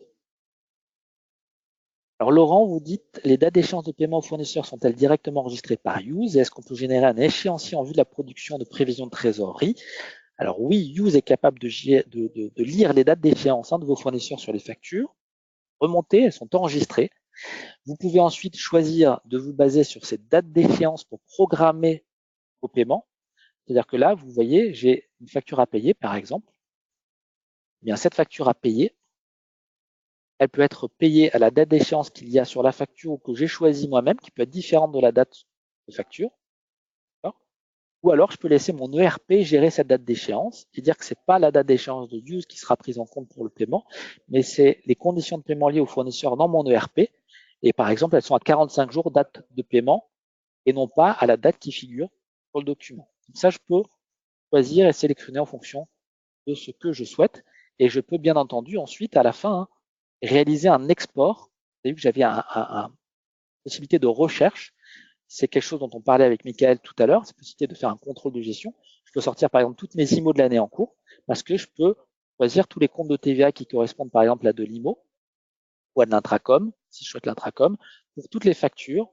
Speaker 1: Alors Laurent, vous dites, les dates d'échéance de paiement aux fournisseurs sont-elles directement enregistrées par Use? Et est-ce qu'on peut générer un échéancier en vue de la production de prévision de trésorerie? Alors oui, Use est capable de lire les dates d'échéance de vos fournisseurs sur les factures, remonter, elles sont enregistrées. Vous pouvez ensuite choisir de vous baser sur ces dates d'échéance pour programmer vos paiements. C'est-à-dire que là, vous voyez, j'ai une facture à payer, par exemple. Eh bien, cette facture à payer, elle peut être payée à la date d'échéance qu'il y a sur la facture ou que j'ai choisie moi-même, qui peut être différente de la date de facture. Ou alors, je peux laisser mon ERP gérer cette date d'échéance et dire que ce n'est pas la date d'échéance de Use qui sera prise en compte pour le paiement, mais c'est les conditions de paiement liées au fournisseur dans mon ERP. Et par exemple, elles sont à 45 jours date de paiement et non pas à la date qui figure sur le document. Donc ça, je peux choisir et sélectionner en fonction de ce que je souhaite. Et je peux bien entendu ensuite, à la fin, réaliser un export. Vous avez vu que j'avais une possibilité de recherche. C'est quelque chose dont on parlait avec Michael tout à l'heure, cette possibilité de faire un contrôle de gestion. Je peux sortir par exemple toutes mes IMO de l'année en cours parce que je peux choisir tous les comptes de TVA qui correspondent par exemple à de l'IMO ou à de l'intracom, si je souhaite l'intracom, pour toutes les factures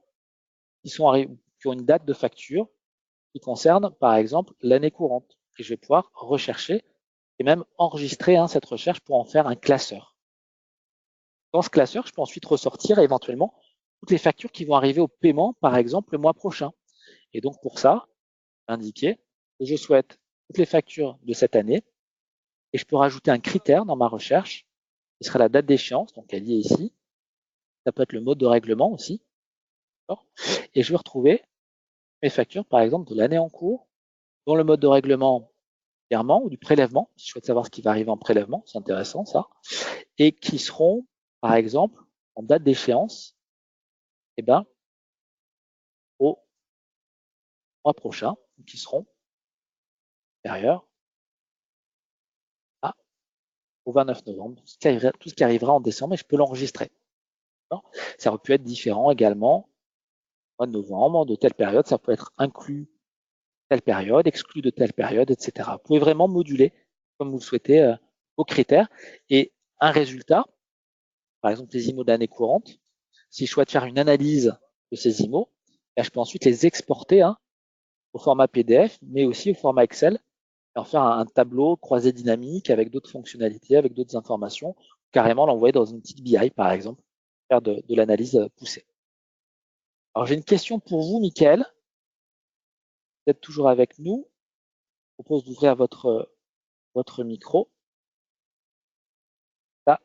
Speaker 1: qui sont arrivées, qui ont une date de facture qui concerne, par exemple, l'année courante. Et je vais pouvoir rechercher et même enregistrer cette recherche pour en faire un classeur. Dans ce classeur, je peux ensuite ressortir éventuellement toutes les factures qui vont arriver au paiement, par exemple, le mois prochain. Et donc, pour ça, indiquer que je souhaite toutes les factures de cette année et je peux rajouter un critère dans ma recherche qui sera la date d'échéance, donc elle y est ici. Ça peut être le mode de règlement aussi. Et je vais retrouver mes factures, par exemple, de l'année en cours, dont le mode de règlement virement ou du prélèvement, si je souhaite savoir ce qui va arriver en prélèvement, c'est intéressant ça, et qui seront, par exemple, en date d'échéance, au mois prochain, qui seront supérieurs au 29 novembre, tout ce qui arrivera en décembre, et je peux l'enregistrer. Ça aurait pu être différent également, mois de novembre, de telle période, ça peut être inclus de telle période, exclu de telle période, etc. Vous pouvez vraiment moduler, comme vous le souhaitez, vos critères. Et un résultat, par exemple les IMO de l'année courante, si je souhaite faire une analyse de ces IMO, je peux ensuite les exporter au format PDF, mais aussi au format Excel, et en faire un tableau croisé dynamique avec d'autres fonctionnalités, avec d'autres informations, carrément l'envoyer dans une petite BI, par exemple, faire de l'analyse poussée. Alors, j'ai une question pour vous, Mickaël. Vous êtes toujours avec nous. Je vous propose d'ouvrir votre micro. Là,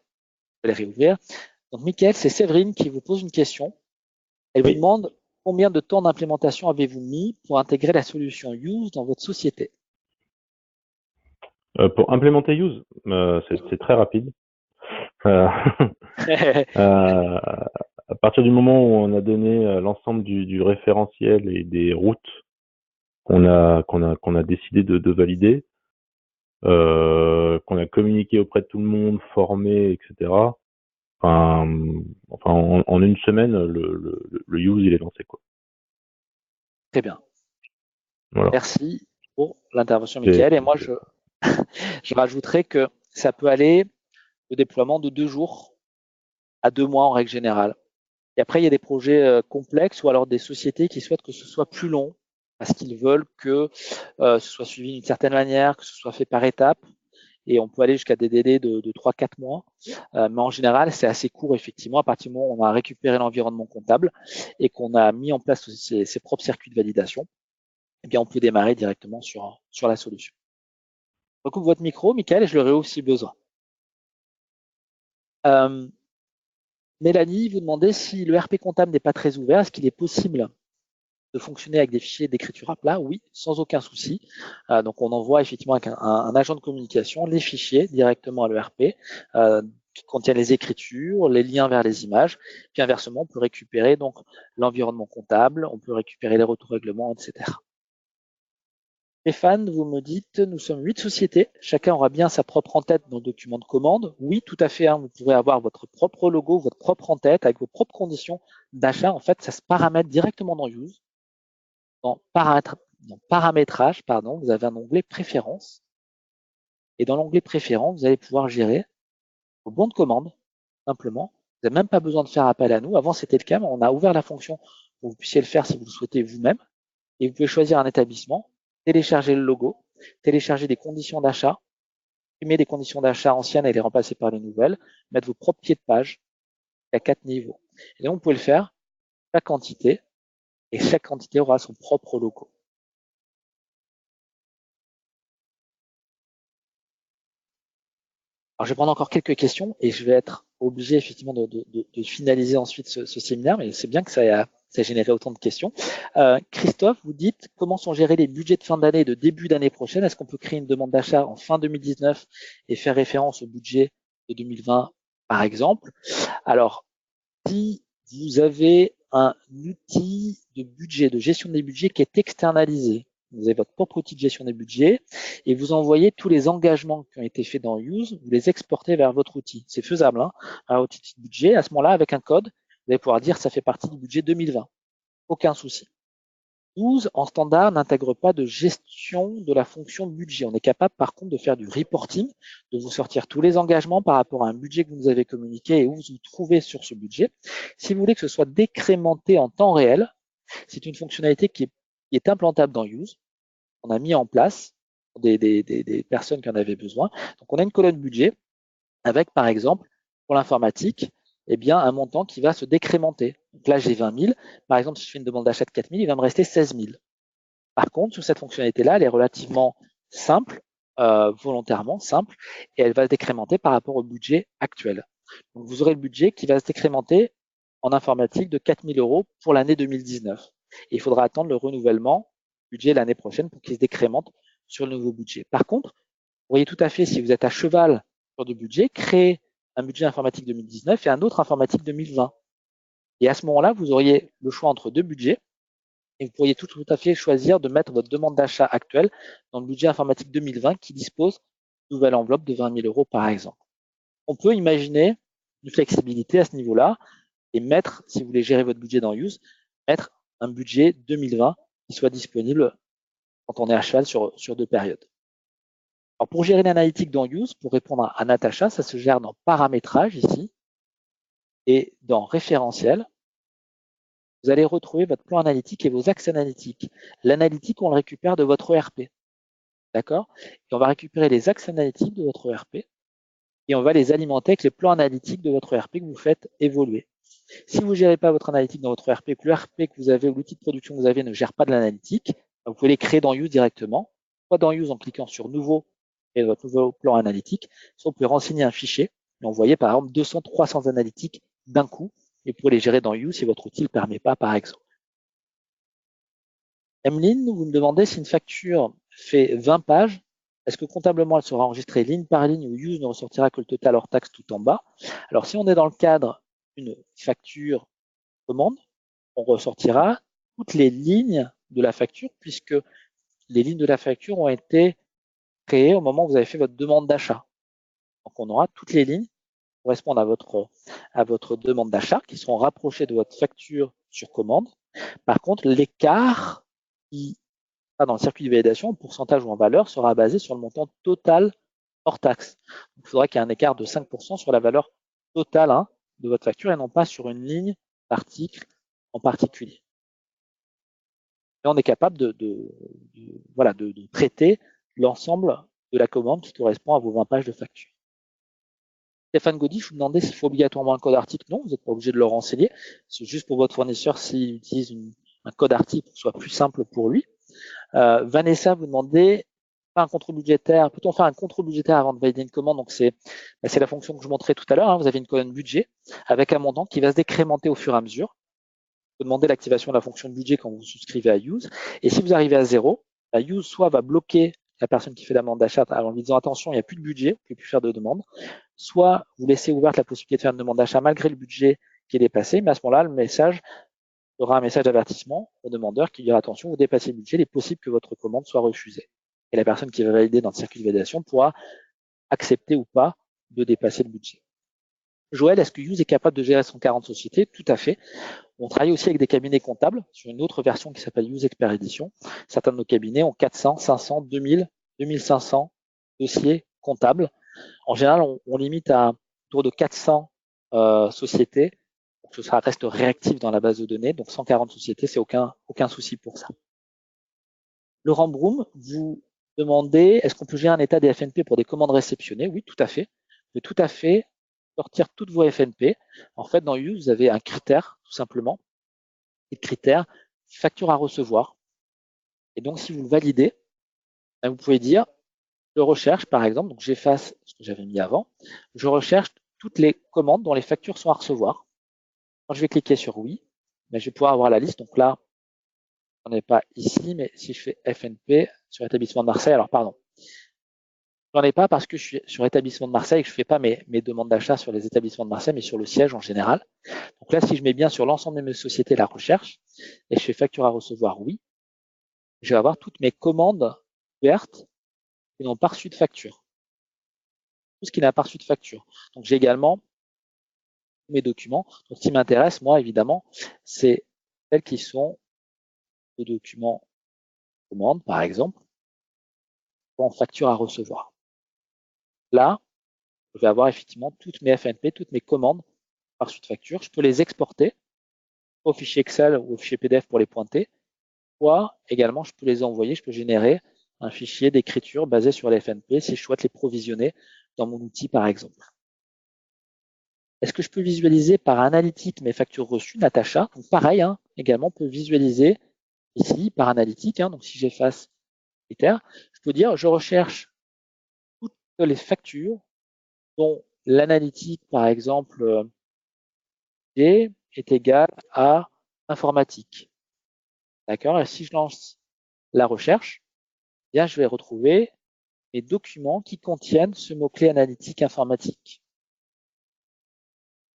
Speaker 1: je vais le réouvrir. Donc, Mickaël, c'est Séverine qui vous pose une question. Elle vous demande combien de temps d'implémentation avez-vous mis pour intégrer la solution Use dans votre société?
Speaker 2: Pour implémenter Use, c'est très rapide. À partir du moment où on a donné l'ensemble du référentiel et des routes qu'on a décidé de valider, qu'on a communiqué auprès de tout le monde, formé, etc. En une semaine, le use il est lancé, quoi.
Speaker 1: Très bien.
Speaker 2: Voilà.
Speaker 1: Merci pour l'intervention, Mickaël. Et moi, je rajouterais que ça peut aller de déploiement de 2 jours à 2 mois en règle générale. Et après, il y a des projets complexes ou alors des sociétés qui souhaitent que ce soit plus long parce qu'ils veulent que ce soit suivi d'une certaine manière, que ce soit fait par étapes. Et on peut aller jusqu'à des délais de 3-4 mois. Mais en général, c'est assez court, effectivement. À partir du moment où on a récupéré l'environnement comptable et qu'on a mis en place ses propres circuits de validation, eh bien, on peut démarrer directement sur la solution. Je recoupe votre micro, Mickaël, et je le réouvre si besoin. Mélanie, vous demandez si le RP comptable n'est pas très ouvert, est-ce qu'il est possible de fonctionner avec des fichiers d'écriture à plat? Oui, sans aucun souci. Donc, on envoie effectivement avec un agent de communication les fichiers directement à l'ERP qui contiennent les écritures, les liens vers les images. Puis inversement, on peut récupérer donc l'environnement comptable, on peut récupérer les retours règlements, etc. Stéphane, vous me dites, nous sommes 8 sociétés, chacun aura bien sa propre en-tête dans le document de commande. Oui, tout à fait, vous pourrez avoir votre propre logo, votre propre en-tête avec vos propres conditions d'achat. En fait, ça se paramètre directement dans Use. Dans paramétrage, vous avez un onglet préférences. Et dans l'onglet préférences, vous allez pouvoir gérer vos bons de commande, simplement. Vous n'avez même pas besoin de faire appel à nous. Avant, c'était le cas, mais on a ouvert la fonction pour que vous puissiez le faire si vous le souhaitez vous-même. Et vous pouvez choisir un établissement, télécharger le logo, télécharger des conditions d'achat, imprimer des conditions d'achat anciennes et les remplacer par les nouvelles, mettre vos propres pieds de page. Il y a 4 niveaux. Et donc, vous pouvez le faire chaque entité, et chaque entité aura son propre logo. Alors, je vais prendre encore quelques questions et je vais être obligé effectivement de finaliser ensuite ce séminaire, mais c'est bien que ça ait généré autant de questions. Christophe, vous dites comment sont gérés les budgets de fin d'année et de début d'année prochaine? Est-ce qu'on peut créer une demande d'achat en fin 2019 et faire référence au budget de 2020, par exemple? Alors, si vous avez un outil de budget, de gestion des budgets qui est externalisé, vous avez votre propre outil de gestion des budgets et vous envoyez tous les engagements qui ont été faits dans Use, vous les exportez vers votre outil. C'est faisable, un outil de budget. À ce moment-là, avec un code, vous allez pouvoir dire que ça fait partie du budget 2020. Aucun souci. Use, en standard, n'intègre pas de gestion de la fonction budget. On est capable, par contre, de faire du reporting, de vous sortir tous les engagements par rapport à un budget que vous nous avez communiqué et où vous vous trouvez sur ce budget. Si vous voulez que ce soit décrémenté en temps réel, C'est une fonctionnalité qui est implantable dans Use. On a mis en place pour des personnes qui en avaient besoin. Donc, on a une colonne budget avec, par exemple, pour l'informatique, eh bien, un montant qui va se décrémenter. Donc là, j'ai 20 000. Par exemple, si je fais une demande d'achat de 4 000, il va me rester 16 000. Par contre, sur cette fonctionnalité-là, elle est relativement simple, volontairement simple, et elle va se décrémenter par rapport au budget actuel. Donc, vous aurez le budget qui va se décrémenter en informatique de 4 000 € pour l'année 2019. Et il faudra attendre le renouvellement du budget l'année prochaine pour qu'il se décrémente sur le nouveau budget. Par contre, vous voyez tout à fait, si vous êtes à cheval sur du budget, créer un budget informatique 2019 et un autre informatique 2020. Et à ce moment-là, vous auriez le choix entre deux budgets et vous pourriez tout à fait choisir de mettre votre demande d'achat actuelle dans le budget informatique 2020 qui dispose d'une nouvelle enveloppe de 20 000 € par exemple. On peut imaginer une flexibilité à ce niveau-là et mettre, si vous voulez gérer votre budget dans Use, mettre un budget 2020 qui soit disponible quand on est à cheval sur deux périodes. Alors pour gérer l'analytique dans Use, pour répondre à Natacha, ça se gère dans paramétrage ici et dans référentiel. Vous allez retrouver votre plan analytique et vos axes analytiques. L'analytique, on le récupère de votre ERP. D'accord? Et on va récupérer les axes analytiques de votre ERP et on va les alimenter avec les plans analytiques de votre ERP que vous faites évoluer. Si vous ne gérez pas votre analytique dans votre ERP, que l'ERP que vous avez ou l'outil de production que vous avez ne gère pas de l'analytique, vous pouvez les créer dans Use directement, soit dans Use en cliquant sur Nouveau et votre nouveau plan analytique, soit vous pouvez renseigner un fichier et envoyer par exemple 200, 300 analytiques d'un coup et vous pouvez les gérer dans Use si votre outil ne le permet pas par exemple. Emeline, vous me demandez si une facture fait 20 pages, est-ce que comptablement elle sera enregistrée ligne par ligne ou Use ne ressortira que le total hors taxe tout en bas? Alors si on est dans le cadre d'une facture commande, on ressortira toutes les lignes de la facture puisque les lignes de la facture ont été créées au moment où vous avez fait votre demande d'achat. Donc on aura toutes les lignes qui correspondent à votre demande d'achat qui seront rapprochées de votre facture sur commande. Par contre, l'écart qui sera dans le circuit de validation, en pourcentage ou en valeur, sera basé sur le montant total hors taxe. Donc, il faudra qu'il y ait un écart de 5% sur la valeur totale de votre facture et non pas sur une ligne d'article en particulier. Et on est capable de traiter l'ensemble de la commande qui correspond à vos 20 pages de facture. Stéphane Gaudy, je vous demandais s'il faut obligatoirement un code article. Non, vous n'êtes pas obligé de le renseigner. C'est juste pour votre fournisseur s'il utilise un code article pour que ce soit plus simple pour lui. Vanessa, vous demandez pas un contrôle budgétaire. Peut-on faire un contrôle budgétaire avant de valider une commande? Donc c'est la fonction que je montrais tout à l'heure. Vous avez une colonne budget avec un montant qui va se décrémenter au fur et à mesure. Vous demandez l'activation de la fonction de budget quand vous souscrivez à Use. Et si vous arrivez à 0, Use soit va bloquer la personne qui fait la demande d'achat en lui disant attention, il n'y a plus de budget, vous ne pouvez plus faire de demande, soit vous laissez ouverte la possibilité de faire une demande d'achat malgré le budget qui est dépassé, mais à ce moment-là, le message aura un message d'avertissement au demandeur qui dira attention, vous dépassez le budget, il est possible que votre commande soit refusée. Et la personne qui va valider dans le circuit de validation pourra accepter ou pas de dépasser le budget. Joël, est-ce que Use est capable de gérer son 40 sociétés? Tout à fait. On travaille aussi avec des cabinets comptables sur une autre version qui s'appelle Use Expert Edition. Certains de nos cabinets ont 400, 500, 2000, 2500 dossiers comptables. En général, on limite à autour de 400 sociétés pour que ça reste réactif dans la base de données. Donc 140 sociétés, c'est aucun souci pour ça. Laurent Broum, vous demandez, est-ce qu'on peut gérer un état des FNP pour des commandes réceptionnées? Oui, tout à fait. Vous pouvez tout à fait sortir toutes vos FNP. En fait, dans Use, vous avez un critère, tout simplement, et le critère facture à recevoir. Et donc, si vous le validez, vous pouvez dire, je recherche, par exemple, donc j'efface ce que j'avais mis avant, je recherche toutes les commandes dont les factures sont à recevoir. Quand je vais cliquer sur oui, je vais pouvoir avoir la liste. Donc là, on n'est pas ici, mais si je fais FNP sur établissement de Marseille, alors pardon, j'en ai pas parce que je suis sur établissement de Marseille et que je ne fais pas mes demandes d'achat sur les établissements de Marseille, mais sur le siège en général. Donc là, si je mets bien sur l'ensemble de mes sociétés la recherche et je fais facture à recevoir oui, je vais avoir toutes mes commandes ouvertes qui n'ont pas reçu de facture. Tout ce qui n'a pas reçu de facture. Donc j'ai également mes documents. Donc ce qui m'intéresse, moi, évidemment, c'est celles qui sont de documents commande, par exemple, en facture à recevoir. Là, je vais avoir effectivement toutes mes FNP, toutes mes commandes par suite de facture. Je peux les exporter au fichier Excel ou au fichier PDF pour les pointer, soit également je peux les envoyer, je peux générer un fichier d'écriture basé sur les FNP si je souhaite les provisionner dans mon outil par exemple. Est-ce que je peux visualiser par analytique mes factures reçues, Natacha? Donc pareil, hein, également on peut visualiser ici par analytique. Hein, donc si j'efface critères, je peux dire je recherche toutes les factures dont l'analytique par exemple G est égal à informatique. D'accord? Et si je lance la recherche, eh bien je vais retrouver mes documents qui contiennent ce mot-clé analytique informatique.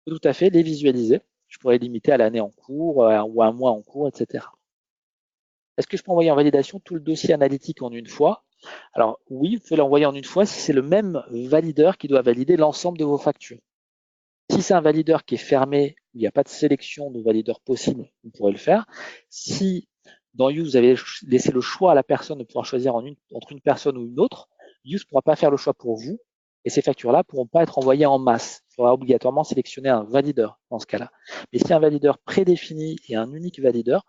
Speaker 1: Je peux tout à fait les visualiser. Je pourrais limiter à l'année en cours ou à un mois en cours, etc. Est-ce que je peux envoyer en validation tout le dossier analytique en une fois? Alors oui, vous pouvez l'envoyer en une fois si c'est le même valideur qui doit valider l'ensemble de vos factures. Si c'est un valideur qui est fermé, où il n'y a pas de sélection de valideurs possibles, vous pourrez le faire. Si dans Use, vous avez laissé le choix à la personne de pouvoir choisir entre une personne ou une autre, Use ne pourra pas faire le choix pour vous et ces factures-là ne pourront pas être envoyées en masse. Il faudra obligatoirement sélectionner un valideur dans ce cas-là. Mais si un valideur prédéfini et un unique valideur,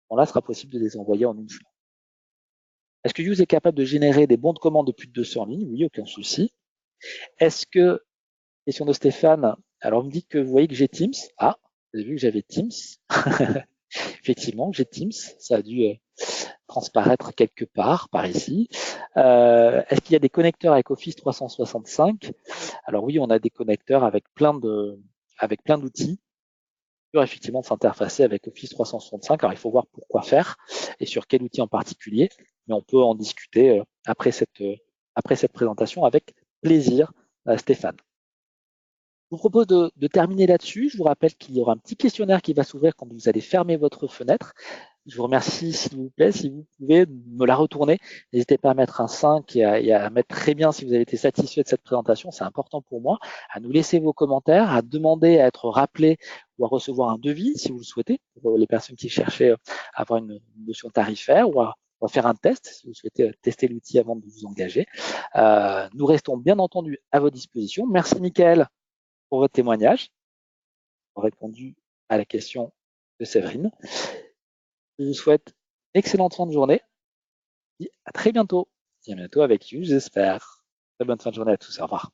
Speaker 1: bon là, ce sera possible de les envoyer en une fois. Est-ce que Use est capable de générer des bons de commande de plus de 200 lignes? Oui, aucun souci. Est-ce que, question de Stéphane, alors vous me dites que vous voyez que j'ai Teams. Ah, vous avez vu que j'avais Teams. Effectivement, j'ai Teams. Ça a dû transparaître quelque part par ici. Est-ce qu'il y a des connecteurs avec Office 365? Alors oui, on a des connecteurs avec plein d'outils pour effectivement s'interfacer avec Office 365. Alors il faut voir pourquoi faire et sur quel outil en particulier, mais on peut en discuter après cette présentation avec plaisir, Stéphane. Je vous propose de terminer là-dessus. Je vous rappelle qu'il y aura un petit questionnaire qui va s'ouvrir quand vous allez fermer votre fenêtre. Je vous remercie, s'il vous plaît, si vous pouvez me la retourner. N'hésitez pas à mettre un 5 et à mettre très bien si vous avez été satisfait de cette présentation. C'est important pour moi. À nous laisser vos commentaires, à demander à être rappelé ou à recevoir un devis si vous le souhaitez, pour les personnes qui cherchaient à avoir une notion tarifaire ou à faire un test si vous souhaitez tester l'outil avant de vous engager. Nous restons bien entendu à votre disposition. Merci, Mickaël, pour votre témoignage, pour répondu à la question de Séverine. Je vous souhaite une excellente fin de journée et à très bientôt. Et à bientôt avec You, j'espère. Très bonne fin de journée à tous. Au revoir.